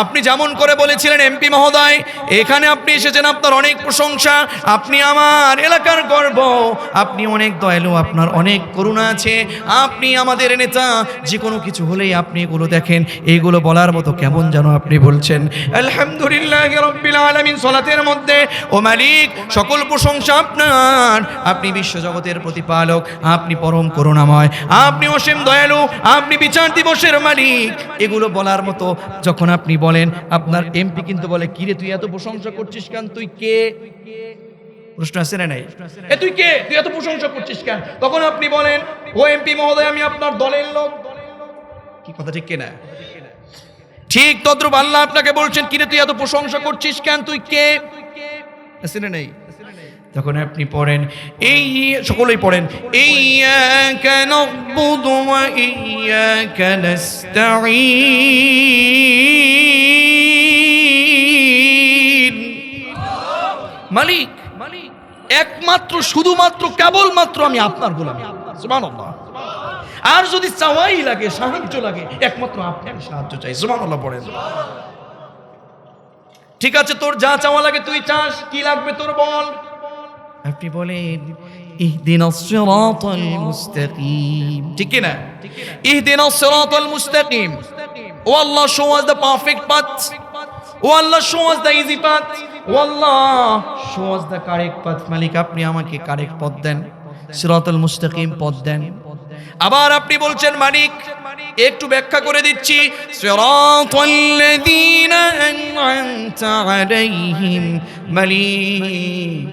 আপনি যেমন করে বলেছিলেন এমপি মহোদয়, এখানে আপনি এসেছেন, আপনার অনেক প্রশংসা, আপনি আমার এলাকার গর্ব, আপনি অনেক দয়ালু, আপনার অনেক করুণা আছে, আপনি আমাদের নেতা, যে কোনো কিছু হলেই আপনি এগুলো দেখেন। এইগুলো বলার মতো কেমন যেন আপনি বলছেন আলহামদুলিল্লাহি রাব্বিল আলামিন। সালাতের মধ্যে ও মালিক, সকল প্রশংসা আপনার, আপনি বিশ্বজগতের প্রতিপালক, আপনি পরম করুণাময়, আপনি অসীম দয়ালু, আপনি বিচার দিবসের মালিক। এগুলো বলার মতো যখন আপনি আপনি বলেন, আপনার এমপি কিন্তু বলে, কিরে তুই এত প্রশংসা করছিস কেন, তুই কে? প্রশ্ন আছে না নাই? এ তুই কে, তুই এত প্রশংসা করছিস কেন? তখন আপনি বলেন, ও এমপি মহোদয়, আমি আপনার দলের লোক। কি কথা ঠিক কিনা? ঠিক তদ্রূপ আল্লাহ আপনাকে বলছেন, কিরে তুই এত প্রশংসা করছিস কেন, তুই কে? আছে না নাই? তখন আপনি পড়েন, এই সকলেই পড়েন, ইয়্যাকা না'বুদু ওয়া ইয়্যাকা নাস্তাঈন। মালিক, একমাত্র শুধুমাত্র কেবলমাত্র আমি আপনার গোলাম। সুবহানাল্লাহ। আর যদি চাওয়াই লাগে, সাহায্য লাগে, একমাত্র আপনি আমি সাহায্য চাই। সুবহানাল্লাহ পড়েন। ঠিক আছে, তোর যা চাওয়া লাগে তুই চাস, কি লাগবে তোর বল। আপনি বলেন, ইহদিনাস সিরাতাল মুস্তাকিম। ঠিক কি না? ইহদিনাস সিরাতাল মুস্তাকিম। ও আল্লাহ, show us the perfect path. O Allah, show us the easy path. O Allah, show us the correct path. মালিক, আপনি আমাকে কারেক্ট পথ দেন, সিরাতাল মুস্তাকিম পথ দেন। আবার আপনি বলছেন, মালিক একটু ব্যাখ্যা করে দিচ্ছি, সিরাতাল্লাযীনা আন'আমতা আলাইহিম। মালিক,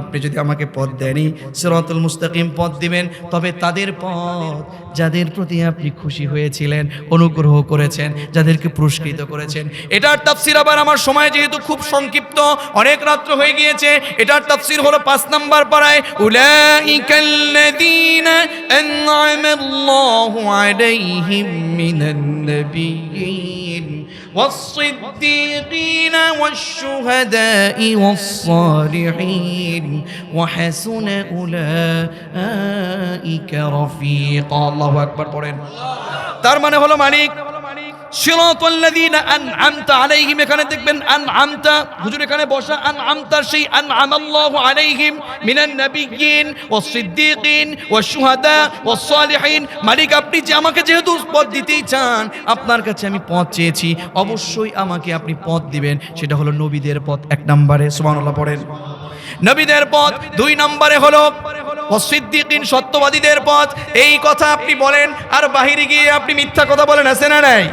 আপনি যদি আমাকে পথ দেনই, সিরাতুল মুস্তাকিম পথ দিবেন, তবে তাদের পথ যাদের প্রতি আপনি খুশি হয়েছিলেন, অনুগ্রহ করেছেন, যাদেরকে পুরস্কৃত করেছেন। এটার তাফসীর আবার, আমার সময় যেহেতু খুব সংক্ষিপ্ত, অনেক রাত্র হয়ে গিয়েছে, এটার তাফসীর হলো 5 নাম্বার পারায়, উলাইকাল্লাযীনা আন'আমাল্লাহু আলাইহিম মিনান নাবিয়্যিন والصديقين والشهداء والصالحين وحسن أولئك رفيقا। الله أكبر পড়েন। তার মানে হলো, মালিক সিরাতাল্লাযীনা আন'আমতা আলাইহিম, এখানে দেখবেন আন'আমতা, হুজুর এখানে বসা, আন'আমতার সেই আন'আমাল্লাহু আলাইহিম মিনান নাবিয়্যিন ওয়াস-সিদ্দীকিন ওয়াশ-শুহাদা ওয়াস-সালিহিন। মালিক, আপনি যে আমাকে যেহেতু পথ দিতেই চান, আপনার কাছে আমি পথ চেয়েছি, অবশ্যই আমাকে আপনি পথ দিবেন। সেটা হলো নবীদের পথ 1 নম্বরে। সুবহানাল্লাহ পড়েন। নবীদের পথ 2 নম্বরে হলো ওয়াস-সিদ্দীকিন, সত্যবাদীদের পথ। এই কথা আপনি বলেন, আর বাহিরে গিয়ে আপনি মিথ্যা কথা বলেন, আছে না নাই?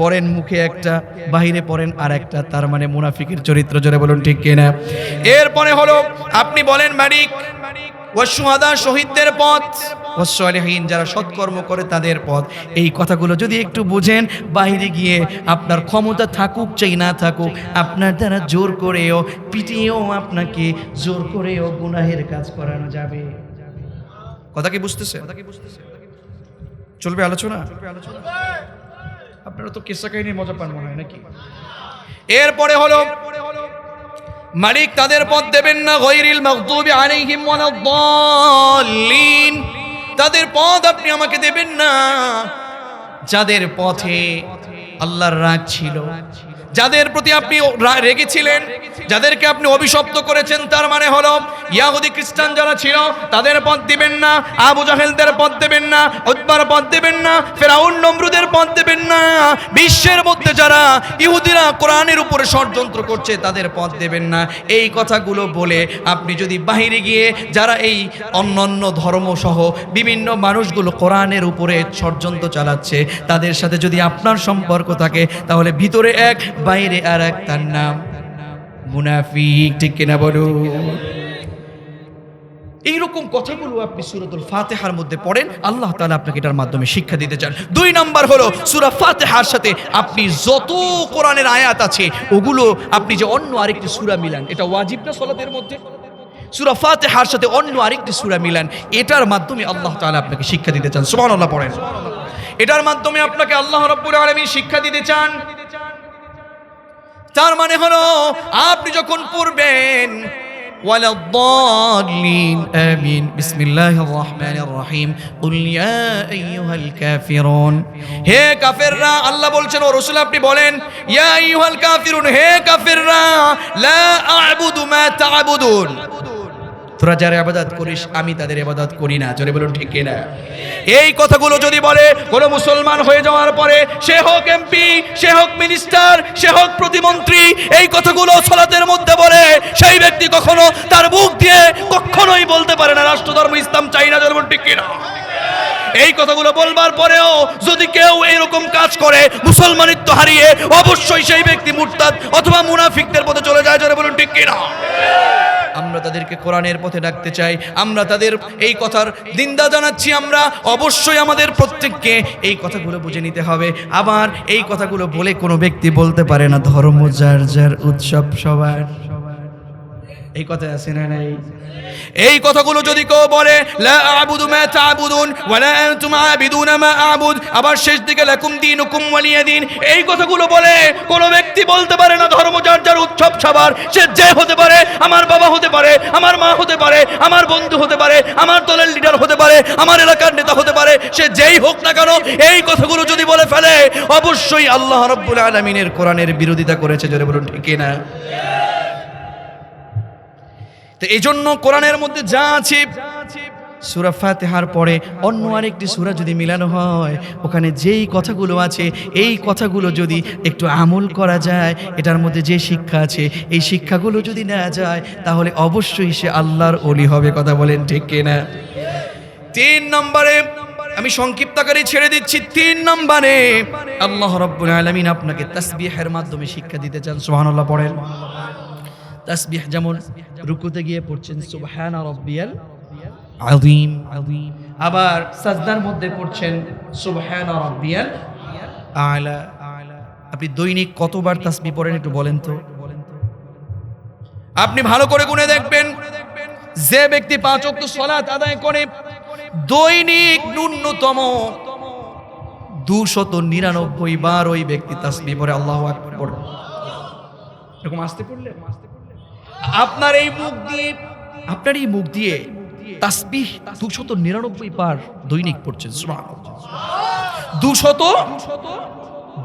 বলেন মুখে একটা, বাহিরে পড়েন আর একটা, তার মানে মুনাফিকের চরিত্র। জোরে বলুন ঠিক কিনা? এরপরে হলো আপনি বলেন, মালিক ওয়াশ-শুহাদা, শহীদদের পথ, ওয়াস-সালিহিন, যারা সৎকর্ম করে তাদের পথ। এই কথাগুলো যদি একটু বুঝেন, বাহিরে গিয়ে আপনার ক্ষমতা থাকুক চাই না থাকুক, আপনার দ্বারা জোর করেও, পিটিয়েও, আপনাকে জোর করেও গুনাহের কাজ করানো যাবে। কথা কি বুঝতেছে? চলবে আলোচনা? আপনারা তো কিসসা কাহিনীর মজা পান মনে হয় নাকি? এরপরে হলো, মালিক তাদের পথ দেবেন না, গায়রিল মাগদুবি আলাইহিম ওয়ালাদ-দাল্লিন। তাদের পথ আপনি আমাকে দেবেন না যাদের পথে আল্লাহর রাগ ছিল, যাদের প্রতি আপনি রেগেছিলেন, যাদেরকে আপনি অভিশপ্ত করেছেন। তার মানে হলো ইহুদি খ্রিস্টান যারা ছিল, তাদের পথ দিবেন না, আবু জাহেলদের পথ দেবেন না, উতবার পথ দেবেন না, ফিরাউন নমরুদের পথ দেবেন না। বিশ্বের মধ্যে যারা ইহুদিরা কোরআনের উপরে ষড়যন্ত্র করছে, তাদের পথ দেবেন না। এই কথাগুলো বলে আপনি যদি বাহিরে গিয়ে, যারা এই অন্যান্য ধর্ম সহ বিভিন্ন মানুষগুলো কোরআনের উপরে ষড়যন্ত্র চালাচ্ছে, তাদের সাথে যদি আপনার সম্পর্ক থাকে, তাহলে ভিতরে এক, বাইরে আর এক, তার নাম মুনাফিক। ঠিক কিনা বলুন? এইরকম কথাগুলো আপনি সূরাতুল ফাতিহার মধ্যে পড়েন, আল্লাহ তাআলা আপনাকে এটার মাধ্যমে শিক্ষা দিতে চান। 2 নাম্বার হলো, সূরা ফাতিহার সাথে আপনি যত কোরআনের আয়াত আছে, ওগুলো আপনি যে অন্য আরেকটি সূরা মিলান, এটা ওয়াজিব না সালাতের মধ্যে? সূরা ফাতিহার সাথে অন্য আরেকটি সূরা মিলান, এটার মাধ্যমে আল্লাহ তাআলা আপনাকে শিক্ষা দিতে চান। সুবহানাল্লাহ পড়েন। এটার মাধ্যমে আপনাকে আল্লাহ রাব্বুল আলামিন শিক্ষা দিতে চান। তার মানে হলো, আপনি যখন পড়বেন ওয়ালাদ-দাল্লিন, আমিন, বিসমিল্লাহির রহমানির রহিম, কুল ইয়া আইয়ুহাল কাফিরুন, হে কাফেররা, আল্লাহ বলছেন ও রাসূল আপনি বলেন, ইয়া আইয়ুহাল কাফিরুন, হে কাফেররা, লা আ'বুদু মা তা'বুদুন, তোরা যারা ইবাদত করিস আমি তাদের ইবাদত করি না। জোরে বলুন ঠিক কিনা? এই কথাগুলো যদি বলে কোনো মুসলমান হয়ে যাওয়ার পরে, সে হোক এমপি, সে হোক মিনিস্টার, সে হোক প্রতিমন্ত্রী, এই কথাগুলো সালাতের মধ্যে বলে, সেই ব্যক্তি কখনো তার মুখ দিয়ে কখনোই বলতে পারে না রাষ্ট্রধর্ম ইসলাম চাই না। জোরে বলুন ঠিক কিনা? এই কথাগুলো বলবার পরেও যদি কেউ এরকম কাজ করে মুসলমানিত্ব হারিয়ে অবশ্যই সেই ব্যক্তি মুরতাদ অথবা মুনাফিকদের পথে চলে যায়। জোরে বলুন ঠিক কিনা? আমরা তাদেরকে কোরআনের পথে ডাকতে চাই, আমরা তাদের এই কথার নিন্দা জানাচ্ছি। আমরা অবশ্যই আমাদের প্রত্যেককে এই কথাগুলো বুঝে নিতে হবে। আবার এই কথাগুলো বলে কোনো ব্যক্তি বলতে পারে না ধর্ম যার যার, উৎসব সবার। এই কথা আছে না নাই? এই কথাগুলো যদি কেউ বলে লা আ'বুদু মা তা'বুদুন ওয়া লা আনতুম আ'বিদুনা মা আ'বুদ, আবার শেষ দিকে লাকুম দীনুকুম ওয়ালিয়া দীন, এই কথাগুলো বলে কোনো ব্যক্তি বলতে পারে না ধর্ম যার যার, উৎসব সবার। সে যে হতে পারে, আমার বাবা হতে পারে, আমার মা হতে পারে, আমার বন্ধু হতে পারে, আমার দলের লিডার হতে পারে, আমার এলাকার নেতা হতে পারে, সে যেই হোক না কেন এই কথাগুলো যদি বলে ফেলে অবশ্যই আল্লাহ রাব্বুল আলামিনের কোরআনের বিরোধিতা করেছে। জোরে বলুন ঠিক কিনা? তো এই জন্য কোরআনের মধ্যে যা আছে, সূরা ফাতিহার পরে অন্য আরেকটি সূরা যদি মিলানো হয়, ওখানে যেই কথাগুলো আছে এই কথাগুলো যদি একটু আমল করা যায়, এটার মধ্যে যে শিক্ষা আছে এই শিক্ষাগুলো যদি নেওয়া যায়, তাহলে অবশ্যই সে আল্লাহর ওলি হবে। কথা বলেন ঠিক কিনা? 3 নম্বরে আমি সংক্ষিপ্ত আকারে ছেড়ে দিচ্ছি। 3 নম্বরে আল্লাহ রাব্বুল আলামিন আপনাকে তাসবিহের মাধ্যমে শিক্ষা দিতে চান। সুবহানাল্লাহ পড়েন। তাসবিহ যেমন রুকুতে গিয়ে পড়ছেন সুবহান রাব্বিয়াল আযীম, আবার সাজদার মধ্যে পড়ছেন সুবহান রাব্বিয়াল আ'লা। আপনি দৈনিক কতবার তাসবিহ পড়েন একটু বলেন তো? আপনি ভালো করে গুনে দেখবেন, যে ব্যক্তি 5 ওয়াক্ত সালাত আদায় করে দৈনিক ন্যূনতম 299 বার ওই ব্যক্তি তাসবিহ পড়ে আল্লাহু আকবার পড়ে। এরকম আসতে পড়লে আপনার এই মুখ দিয়ে তাসবিহ 299 বার দৈনিক পড়ছেন। সুবহানাল্লাহ।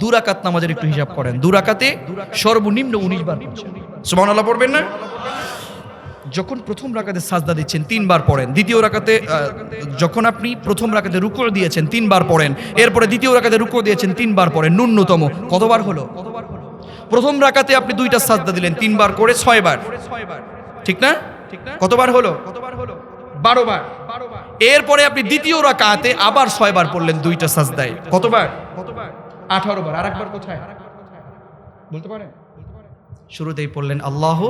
2 রাকাত নামাজের একটু হিসাব করেন, 2 রাকাতে সর্বনিম্ন 19 বার পড়ছেন। সুবহানাল্লাহ পড়বেন না? যখন প্রথম রাকাতে সাজদা দিচ্ছেন 3 বার পড়েন, দ্বিতীয় রাকাতে যখন আপনি প্রথম রাকাতে রুকু দিয়েছেন 3 বার পড়েন, এরপরে দ্বিতীয় রাকাতে রুকু দিয়েছেন 3 বার পড়েন। ন্যূনতম কতবার হলো? প্রথম রাকাতে আপনি 2টা সাজদা দিলেন 3 বার করে 6 বার, ঠিক না? কতবার হলো? 12 বার। এরপরে আপনি দ্বিতীয় রাকাতে আবার 6 বার পড়লেন 2টা সাজদায়, কতবার? 18 বার। আরেকবার কোথায় বলতে পারেন? শুরুতেই পড়লেন আল্লাহু,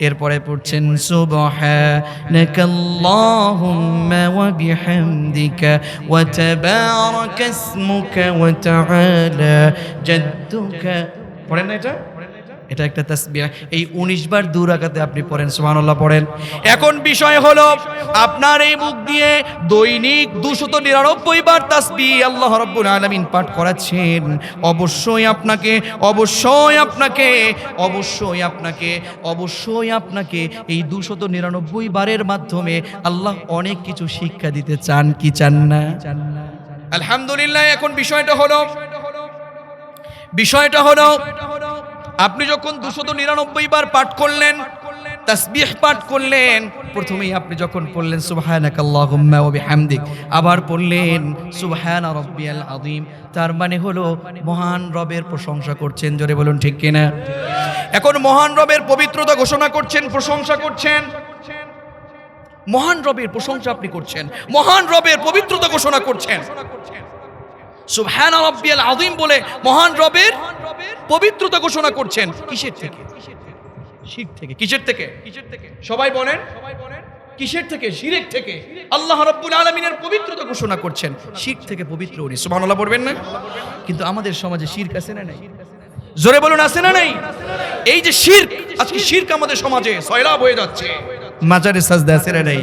এরপরে পড়ছেন সুবহানাকাল্লাহুম্মা ওয়া বিহামদিকা ওয়া তাবারাকা ইসমুকা ওয়া তাআলা জাদ্দুকা। পড়েন না এটা একটা তাসবিহ। এই 19 বার 2 রাকাতে আপনি পড়েন। সুবহানাল্লাহ পড়েন। এখন বিষয় হলো আপনার এই মুখ দিয়ে দৈনিক 299 বার তাসবিহ আল্লাহ রাব্বুল আলামিন পাঠ করাচ্ছেন। অবশ্যই আপনাকে এই 299 বারের মাধ্যমে আল্লাহ অনেক কিছু শিক্ষা দিতে চান, কি চান না? আলহামদুলিল্লাহ। এখন বিষয়টা হলো আপনি যখন 299 বার পাঠ করলেন, তাসবিহ পাঠ করলেন, প্রথমেই আপনি যখন পড়লেন সুবহানাকাল্লাহুম্মা ওয়া বিহামদিক, আবার পড়লেন সুবহান রাব্বিয়াল আযীম, তার মানে হলো মহান রবের প্রশংসা করছেন। জোরে বলুন ঠিক কিনা? এখন মহান রবের পবিত্রতা ঘোষণা করছেন, প্রশংসা করছেন। মহান রবের প্রশংসা আপনি করছেন, মহান রবের পবিত্রতা ঘোষণা করছেন। সুবহান রাব্বিয়াল আযীম বলে মহান রবের পবিত্রতা ঘোষণা করছেন। কিসের থেকে? শিরক থেকে। কিসের থেকে? সবাই বলেন কিসের থেকে? শিরক থেকে। আল্লাহ রাব্বুল আলামিনের পবিত্রতা ঘোষণা করছেন, শিরক থেকে পবিত্র উনি। সুবহানাল্লাহ বলবেন না? কিন্তু আমাদের সমাজে শিরক আছে না নাই? জোরে বলুন আছে না নাই? এই যে শিরক, আজকে শিরক আমাদের সমাজে সয়লাব হয়ে যাচ্ছে। মাজারে সাজদা আছে না নাই?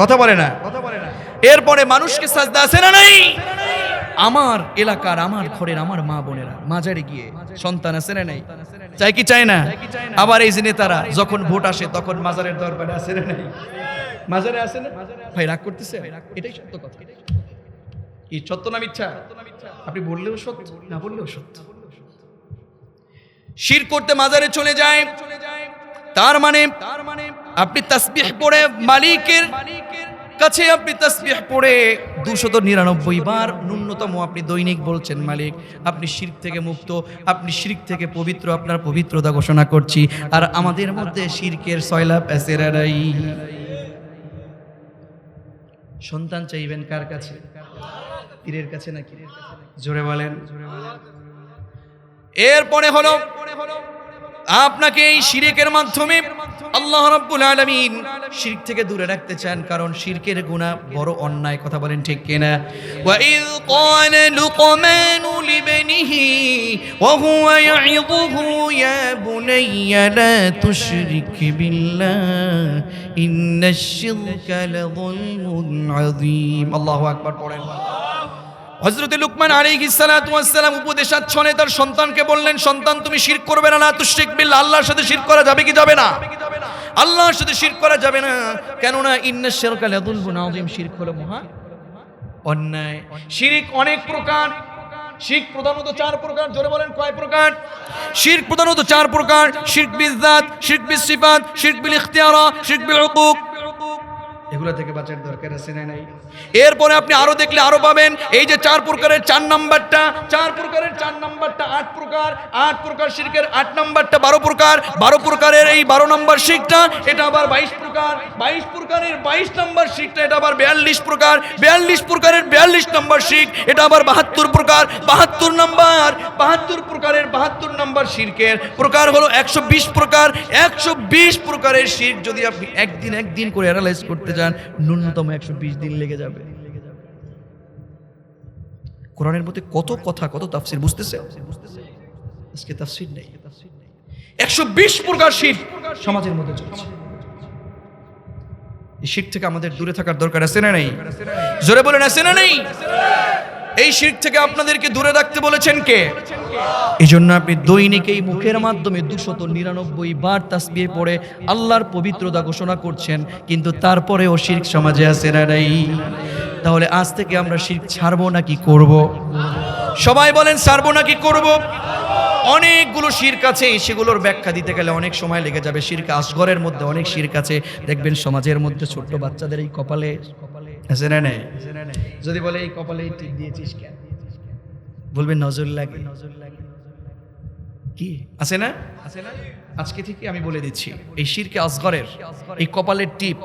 কথা বলে না। এরপরে মানুষকে সাজদা আছে না নাই? আমার এলাকার, আমার ঘরের, আমার মা বোনেরা মাজারে গিয়ে সন্তান আছে না নাই? চাই কি চায় না? আবার এই যে নেতারা যখন ভোট আসে তখন মাজারের দরবারে আছে না নাই? মাজারে আছে না? ভাই রাগ করতেছে? এটাই সত্য কথা। এই সত্য না মিথ্যা? আপনি বললেও সত্য, না বললেও সত্য। শিরক করতে মাজারে চলে যায়, তার মানে আপনি তাসবিহ পড়ে মালিকের কাছে আপনি তাসবিহ পড়ে 299 বার ন্যূনতম আপনি দৈনিক বলছেন মালিক আপনি শিরক থেকে মুক্ত, আপনি শিরক থেকে পবিত্র, আপনার পবিত্রতা ঘোষণা করছি। আর আমাদের মধ্যে শিরকের সয়লাব এসেরাই। সন্তান চাইবেন কার কাছে? পীরের কাছে নাকি? জোরে বলেন। এরপরে হলো আপনাকে এই শিরকের মাধ্যমে আল্লাহ রাব্বুল আলামিন শিরক থেকে দূরে রাখতে চান, কারণ শিরকের গুনাহ বড় অন্যায়। কথা বলেন ঠিক কিনা? ওয়া ইয ক্বালা লুকমানু লিবনিহি ওয়া হুয়া ইয়াইযুহু ইয়া বুনাইয়া লা তুশরিক বিল্লাহ ইন্নাশ শিরকা লাযুলমুন আযীম। আল্লাহু আকবার পড়েন। হযরত লুকমান আলাইহিস সালাতু ওয়াস সালাম উপদেশাচ্ছনে তার সন্তানকে বললেন, সন্তান তুমি শিরক করবে না, লা তুশরিক বিল্লাহ, আল্লাহর সাথে শিরক করা যাবে কি যাবে না? আল্লাহর সাথে শিরক করা যাবে না, কেননা ইন্নাশ শিরকা লাযুলমুন আযীম, শিরক হলো মহা অন্যায়। শিরক অনেক প্রকার, শিরক প্রধানত 4 প্রকার। জোরে বলেন কয় প্রকার? শিরক প্রধানত 4 প্রকার। শিরক বিযাত, শিরক বিসিফাত, শিরক বিল ইখতিয়ারা, শিরক বিল হুকুক। এগুলা থেকে বাঁচার দরকার আছে না নাই? এরপরে আপনি আরো দেখলে আরো পাবেন, এই যে 4 প্রকারের 4 নাম্বারটা, 4 প্রকারের 4 নাম্বারটা 8 প্রকার, 8 প্রকার শিরকের 8 নাম্বারটা 12 প্রকার, 12 প্রকারের এই 12 নাম্বার শিরকটা এটা আবার 22 প্রকার, 22 প্রকারের 22 নাম্বার শিরকটা এটা আবার 42 প্রকার, 42 প্রকারের 42 নাম্বার শিরক এটা আবার 72 প্রকার, 72 নাম্বার 72 প্রকারের 72 নাম্বার শিরকের প্রকার হলো 120 প্রকার। 120 প্রকারের শিরক যদি আপনি একদিন করে অ্যানালাইজ করতে যান, ন্যূনতম 120 দিন লেগে যাবে। কোরআনের মধ্যে কত কথা, কত তাফসীর, বুঝতেছে? আজকে তাফসীর নেই। 120 প্রকার শিরক সমাজের মধ্যে চলছে। এই শিরক থেকে আমাদের দূরে থাকার দরকার আছে না নেই? জোরে বলেন আছে না নেই? এই শিরক থেকে আপনাদেরকে দূরে রাখতে বলেছেন কে? এই জন্য আপনি দৈনিক এই মুখের মাধ্যমে 299 বার তাসবিহ পড়ে আল্লাহর পবিত্রতা ঘোষণা করছেন, কিন্তু তারপরেও শিরক সমাজে আছে না নাই? তাহলে আজ থেকে আমরা শিরক ছাড়বো নাকি করব? সবাই বলেন ছাড়বো নাকি করব? অনেকগুলো শিরক আছে, সেগুলোর ব্যাখ্যা দিতে গেলে অনেক সময় লেগে যাবে। শিরক আসগরের মধ্যে অনেক শিরক আছে। দেখবেন সমাজের মধ্যে ছোট্ট বাচ্চাদের এই কপালে আছে না নাই? যদি বলে এই কপালে টিপ দিয়েছিস কেন, বলবেন নজর লাগে। কি আছে না? আজকে থেকে আমি বলে দিচ্ছি, এই শিরকে আসগরের এই কপালের টিপ,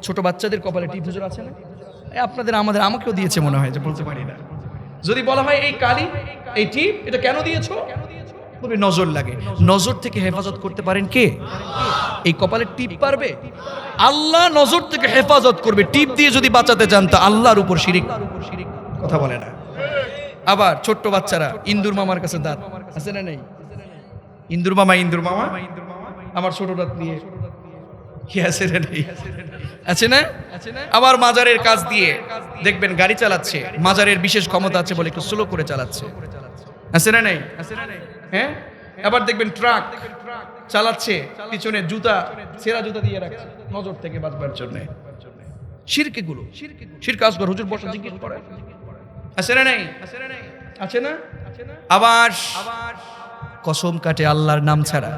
ছোট বাচ্চাদের কপালে টিপ হুজুর আছে না? আপনাদের আমাকেও দিয়েছে মনে হয়, যে বলতে পারি না। যদি বলা হয় এই কালি, এই টিপ, এটা কেন দিয়েছো, বলবে নজর লাগে। নজর থেকে হেফাজত করতে পারেন কে? এই কপালের টিপ পারবে? আল্লাহ নজর থেকে হেফাজত করবে। টিপ দিয়ে যদি বাঁচাতে চান তো আল্লাহর উপর শিরিক। কথা বলে না। আবার ছোট্ট বাচ্চারা ইন্দুর মামার কাছে দাঁত আছে না নেই? ইন্দুর মামা আমার ছোট দাঁত নিয়ে কি আছে না নেই? আছে না? আবার মাজারের কাজ দিয়ে দেখবেন গাড়ি চালাচ্ছে, মাজারের বিশেষ ক্ষমতা আছে বলে একটু স্লো করে চালাচ্ছে, আছে না নেই? হ্যাঁ, আবার দেখবেন ট্রাক চালাচ্ছে, পিছনে জুতা, ছেঁড়া জুতা দিয়ে রাখছে নজর থেকে বাঁচবার জন্য। শিরকে গুলো, শিরক আসগর হুজুর বসা জিকির করে, আছে না নেই? আছে না? আবার কসম কাটে আল্লাহর নাম ছাড়া,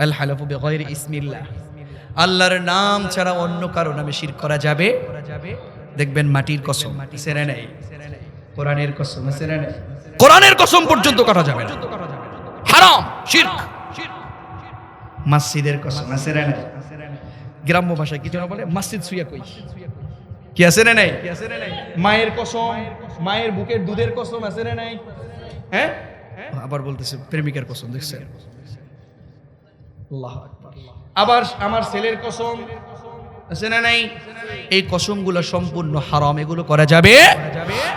আল হালাফু বিগাইরি ইসমিল্লাহ, আল্লাহর নাম ছাড়া অন্য কারো নামে শিরক করা যাবে? দেখবেন মাটির কসম, আছে না নেই? কোরআনের কসম, আছে না নেই? কোরআনের কসম পর্যন্ত কাটা যাবে না, হারাম শিরক। মসজিদের কসম, আছে না নেই? গ্রাম্য ভাষায় কিছু না বলে মসজিদ সুইয়া কই, কি আছে না নেই? মায়ের কসম, মায়ের বুকের দুধের কসম, আছে না নেই? হ্যাঁ, আবার বলতেছে প্রেমিকার কসম, দেখছেন? আল্লাহু আকবার। আবার আমার ছেলের কসম, আছে না নাই? এই কসমগুলো সম্পূর্ণ হারাম, এগুলো করা যাবে?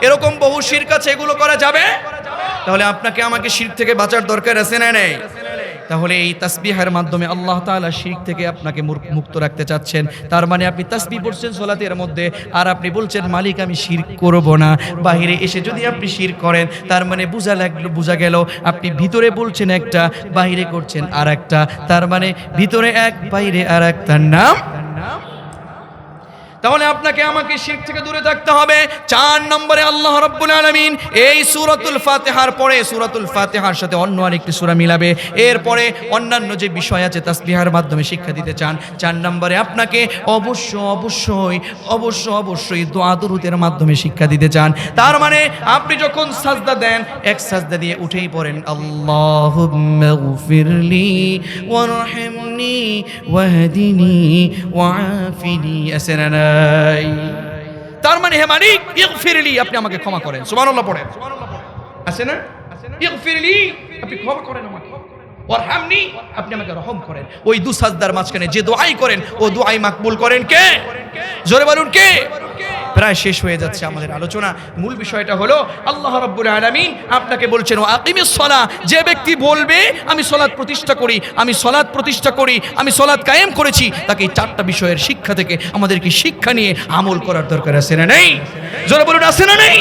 এরকম বহু শিরক আছে, এগুলো করা যাবে? তাহলে আপনাকে আমাকে শিরক থেকে বাঁচার দরকার আছে না নাই? তাহলে এই তাসবিহের মাধ্যমে আল্লাহ তাআলা শিরক থেকে আপনাকে মুক্ত রাখতে চাচ্ছেন। তার মানে আপনি তাসবিহ পড়ছেন সালাতের মধ্যে, আর আপনি বলছেন মালিক আমি শিরক করব না। বাইরে এসে যদি আপনি শিরক করেন, তার মানে বোঝা গেল আপনি ভিতরে বলছেন একটা, বাইরে করছেন আর একটা। তার মানে ভিতরে এক, বাইরে আর একটা নাম। তাহলে আপনাকে আমাকে শিরক থেকে দূরে থাকতে হবে। 4 নম্বরে আল্লাহ রাব্বুল আলামিন এই সূরাতুল ফাতিহার পরে সূরাতুল ফাতিহার সাথে অন্য আরেকটি সূরা মিলাবে। এরপরে অন্যান্য যে বিষয় আছে তাসবিহের মাধ্যমে শিক্ষা দিতে চান। 4 নম্বরে আপনাকে অবশ্যই দোয়া দুরূদের মাধ্যমে শিক্ষা দিতে চান। তার মানে আপনি যখন সাজদা দেন, এক সাজদা দিয়ে উঠেই পড়েন আল্লাহুম্মা গফিরলি ওয়ারহামনি ওয়াহদিনি ওয়াআফিনি, আসেনা। তার মানে হে মালিক ইগফিরলি, আপনি আমাকে ক্ষমা করেন। সুবহানাল্লাহ পড়েন, আছে না? ইগফিরলি, আপনি ক্ষমা করেন আমাকে, ওয়ারহামনি, আপনি আমাকে রহম করেন। ওই দু সাজদার মাঝখানে যে দোয়াই করেন ও দোয়াই মাকবুল করেন কে? জোরে বলুন কে? প্রায় শেষ হয়ে যাচ্ছে আমাদের আলোচনা। মূল বিষয়টা হলো আল্লাহ রাব্বুল আলামিন আপনাকে বলছেন ও আকিমিস সালাহ, যে ব্যক্তি বলবে আমি সালাত প্রতিষ্ঠা করি, আমি সালাত প্রতিষ্ঠা করি, আমি সালাত কায়েম করেছি, তাকে এই চারটা বিষয়ের শিক্ষা থেকে আমাদেরকে শিক্ষা নিয়ে আমল করার দরকার আছে না নেই? জোরে বলুন আছে না নেই?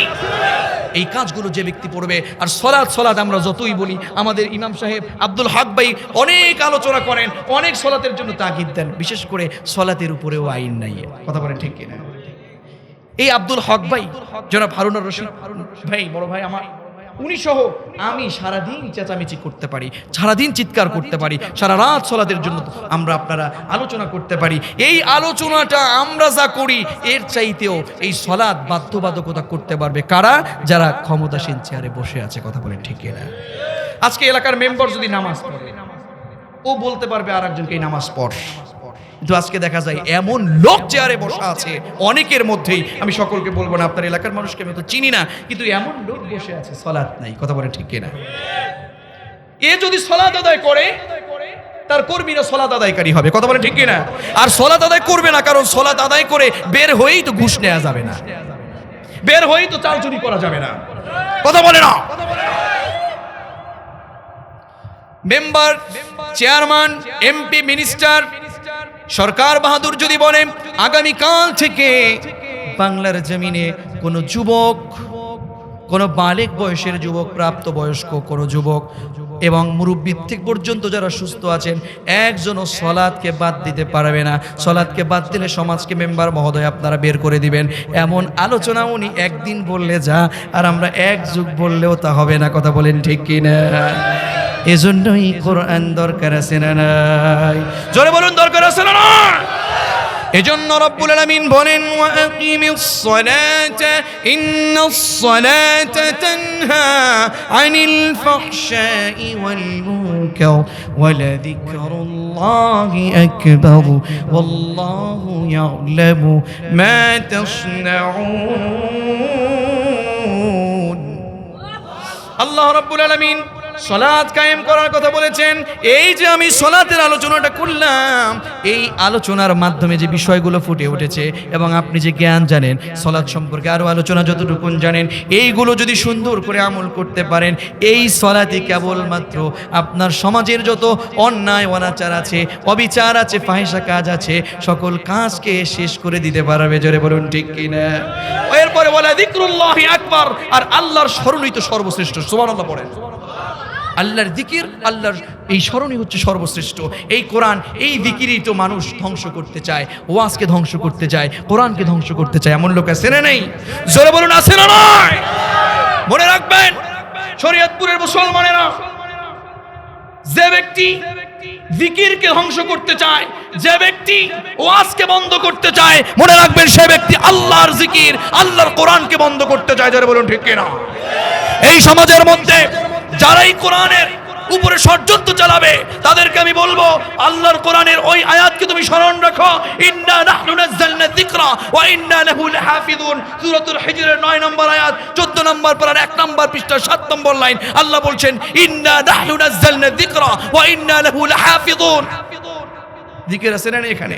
এই কাজগুলো যে ব্যক্তি পড়বে, আর সলাৎ আমরা যতই বলি, আমাদের ইমাম সাহেব আব্দুল হক ভাই অনেক আলোচনা করেন, অনেক সলাতের জন্য তাগিদ দেন, বিশেষ করে সলাতের উপরেও আইন নাই। কথা বলেন ঠিক কিনা? এই আব্দুল হক ভাই, জনাব হারুনুর রশিদ ভাই, বড় ভাই আমার, উনি সহ আমি সারাদিন চেঁচামেচি করতে পারি, সারাদিন চিৎকার করতে পারি, সারা রাত সলাতের জন্য আমরা আপনারা আলোচনা করতে পারি। এই আলোচনাটা আমরা যা করি এর চাইতেও এই সলাৎ বাধ্যবাধকতা করতে পারবে কারা? যারা ক্ষমতাসীন চেয়ারে বসে আছে। কথা বলেন ঠিক কিনা? আজকে এলাকার মেম্বার যদি নামাজ পড়ে, ও বলতে পারবে আর একজনকে এই নামাজ পড়, কিন্তু আজকে দেখা যায় এমন লোক চেয়ারে বসা আছে অনেকের মধ্যেই, আমি সকলকে বলবো না, আপনার এলাকার মানুষকে আমি তো চিনি না, কিন্তু এমন লোক বসে আছে সালাত নাই। কথা বলে ঠিক কিনা? এ যদি সালাত আদায় করে, তার কর্মীরা সালাত আদায়কারী হবে। কথা বলে ঠিক কিনা? আর সালাত আদায় করবে না, কারণ সালাত আদায় করে বের হয়েই তো ঘুষ নেওয়া যাবে না, বের হয়েই তো চাল চুরি করা যাবে না। কথা বলে না? মেম্বার, চেয়ারম্যান, এমপি, মিনিস্টার, সরকার বাহাদুর যদি বলেন আগামীকাল থেকে বাংলার জমিনে কোনো যুবক, কোনো বালেক বয়সের যুবক, প্রাপ্ত বয়স্ক কোনো যুবক এবং মুরব্বী থেকে পর্যন্ত যারা সুস্থ আছেন, একজনও সলাৎকে বাদ দিতে পারবে না। সলাৎকে বাদ দিলে সমাজকে মেম্বার মহোদয় আপনারা বের করে দিবেন, এমন আলোচনা উনি একদিন বললে যা, আর আমরা এক যুগ বললেও তা হবে না। কথা বলেন ঠিক কিনা? এজন্যই কোরআন দরকার আছে না নাই? জোরে বলুন দরকার আছে না নাই? এজন্য রব্বুল আলামিন বলেন ওয়া আকিমিস সালাতা ইন্নাস সালাতা তানহা আনিল ফাহশাই ওয়াল মুনকার ওয়া লাযিকরুল্লাহি আকবার ওয়াল্লাহু ইয়ালামু মা তাসনাউন। আল্লাহ রাব্বুল আলামিন সলাৎ কায়েম করার কথা বলেছেন। এই যে আমি সলাতের আলোচনাটা করলাম, এই আলোচনার মাধ্যমে যে বিষয়গুলো ফুটে উঠেছে এবং আপনি যে জ্ঞান জানেন সলাৎ সম্পর্কে, আরও আলোচনা যতটুকু জানেন, এইগুলো যদি সুন্দর করে আমল করতে পারেন, এই সলাতই কেবলমাত্র আপনার সমাজের যত অন্যায় অনাচার আছে, অবিচার আছে, ফাহিশা কাজ আছে, সকল কাজকে শেষ করে দিতে পারবে। জোরে বলুন ঠিক কিনা? এরপরে বলে যিকরুল্লাহি আকবার, আর আল্লাহর স্মরণই তো সর্বশ্রেষ্ঠ। সুবহানাল্লাহ পড়েন। আল্লাহর জিকির, আল্লাহর এই স্মরণই হচ্ছে সর্বশ্রেষ্ঠ। এই কোরআন, এই জিকিরই তো মানুষ ধ্বংস করতে চায়, ওয়াজকে ধ্বংস করতে চায়, কোরআনকে ধ্বংস করতে চায়। এমন লোক আছে না নেই? জোরে বলুন আছে না নয়? মনে রাখবেন শরীয়তপুরের মুসলমানেরা, যে ব্যক্তি জিকিরকে ধ্বংস করতে চায়, যে ব্যক্তি ওয়াজকে বন্ধ করতে চায়, মনে রাখবেন সে ব্যক্তি আল্লাহর জিকির, আল্লাহর কোরআনকে বন্ধ করতে চায়। জোরে বলুন ঠিক কিনা? এই সমাজের মধ্যে যারাই কোরআনের উপরে ষড়যন্ত্র চালাবে, তাদেরকে আমি বলবো আল্লাহর কোরআনের ওই আয়াতকে তুমি স্মরণ রাখো, ইন্না নাহনু নাযালনা যিকরা ওয়া ইন্না লাহু লাহাফিজুন। সূরাতুল হিজরের 9 নম্বর আয়াত, 14 নম্বর পারার 1 নম্বর পৃষ্ঠা 7 নম্বর লাইন, আল্লাহ বলছেন ইন্না নাহনু নাযালনা যিকরা ওয়া ইন্না লাহু লাহাফিজুন। জিকির আছে না এখানে?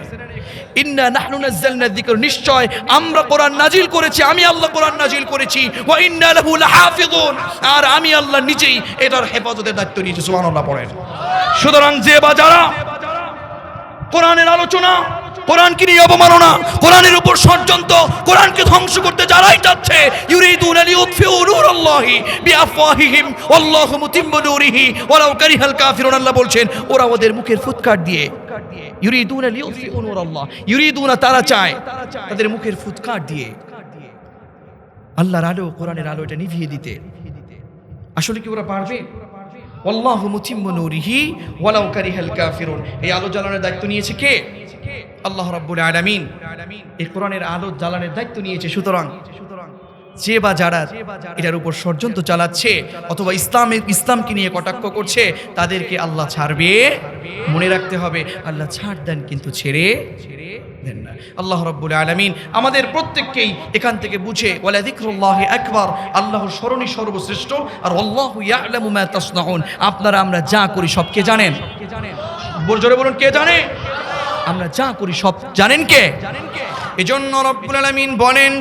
ইন্না নাহনু নাযালনা যিকর, নিশ্চয় আমরা কোরআন নাজিল করেছি, আমি আল্লাহ কোরআন নাজিল করেছি, ওয়া ইন্না লাহু লাহাফিজুন, আর আমি আল্লাহ নিজেই এটার হেফাজতের দায়িত্ব নিয়েছি। সুবহানাল্লাহ পড়েন। সুতরাং যে বা যারা কোরআনের আলোচনা, কোরআনকে নিয়ে অবমাননা, কোরআনের উপর ষড়যন্ত্র, কোরআনকে ধ্বংস করতে যারাই চাচ্ছে, ইউরিদুনা লিইউতফিউ নূরাল্লাহি বিআফওয়াহিহিম ওয়াল্লাহু মুতিম্মু নূরিহি ওয়ালাউ কারিহাল কাফিরুন। আল্লাহ বলছেন ওরা ওদের মুখের ফুৎকার দিয়ে, ইউরিদুনা লিইউতফিউ নূরাল্লাহ, ইউরিদুনা তারা চায় তাদের মুখের ফুৎকার দিয়ে আল্লাহর আলো, কোরআনের আলো এটা নিভিয়ে দিতে। আসলে কি ওরা পারবে? ওয়াল্লাহু মুতিম্মু নূরিহি ওয়ালাউ কারিহাল কাফিরুন। এই আলো জ্বালানোর দায়িত্ব নিয়েছে কে? আল্লাহ রাব্বুল আলামিন এই কোরআনের আলো জ্বালানোর দায়িত্ব নিয়েছে। সুতরাং যে বা যারা এটার উপর ষড়যন্ত্র চালাচ্ছে অথবা ইসলামকে নিয়ে কটাক্ষ করছে তাদেরকে আল্লাহ ছাড়বে। মনে রাখতে হবে আল্লাহ ছাড় দেন কিন্তু ছেড়ে দেন না। আল্লাহ রাব্বুল আলামিন আমাদের প্রত্যেককেই এখান থেকে বুঝে ওয়ালা যিকরুল্লাহি আকবার, আল্লাহর স্মরণই সর্বশ্রেষ্ঠ। আর আল্লাহু ইয়ালামু মা তাসনাউন, আপনারা আমরা যা করি সব কে জানেন? জোরে বলুন, কে জানে? আমরা যা করি সব জানেন কে? এজন্য রব্বুল আলামিন বলেন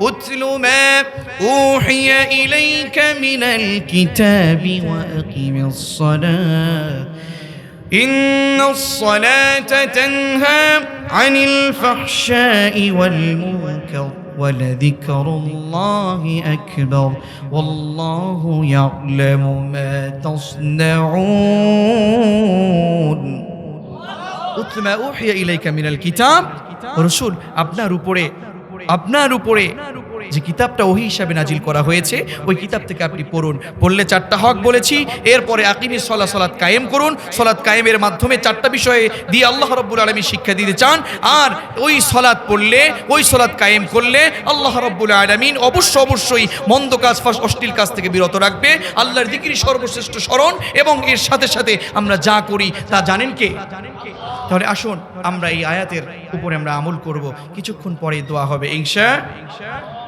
উতলু মা উহিয়া ইলাইকা মিনাল কিতাবি ওয়া আকিমিস সালাহ ইন্নাস সালাতা তানহা আনিল ফাহশাই ওয়াল মুনকার ওয়ালাযিকরুল্লাহি আকবার ওয়াল্লাহু ইয়ালামু মা তাসনাউন। উতলু মা উহিয়া ইলাইকা মিনাল কিতাব, রাসূল আপনার উপরে যে কিতাবটা ওহী হিসাবে নাজিল করা হয়েছে ওই কিতাব থেকে আপনি পড়ুন। পড়লে চারটা হক বলেছি, এরপরে আকিমিস সালাহ, সালাত কায়েম করুন। সালাত কায়েমের মাধ্যমে চারটা বিষয়ে দিয়ে আল্লাহ রাব্বুল আলামিন শিক্ষা দিতে চান। আর ওই সালাত পড়লে, ওই সালাত কায়েম করলে আল্লাহ রাব্বুল আলামিন অবশ্যই মন্দ কাজ, অশ্লীল কাজ থেকে বিরত রাখবে। আল্লাহর যিকিরই সর্বশ্রেষ্ঠ স্মরণ, এবং এর সাথে সাথে আমরা যা করি তা জানেন কে? তাহলে আসুন আমরা এই আয়াতের উপরে আমরা আমল করব। কিছুক্ষণ পরে দোয়া হবে ইনশাআল্লাহ।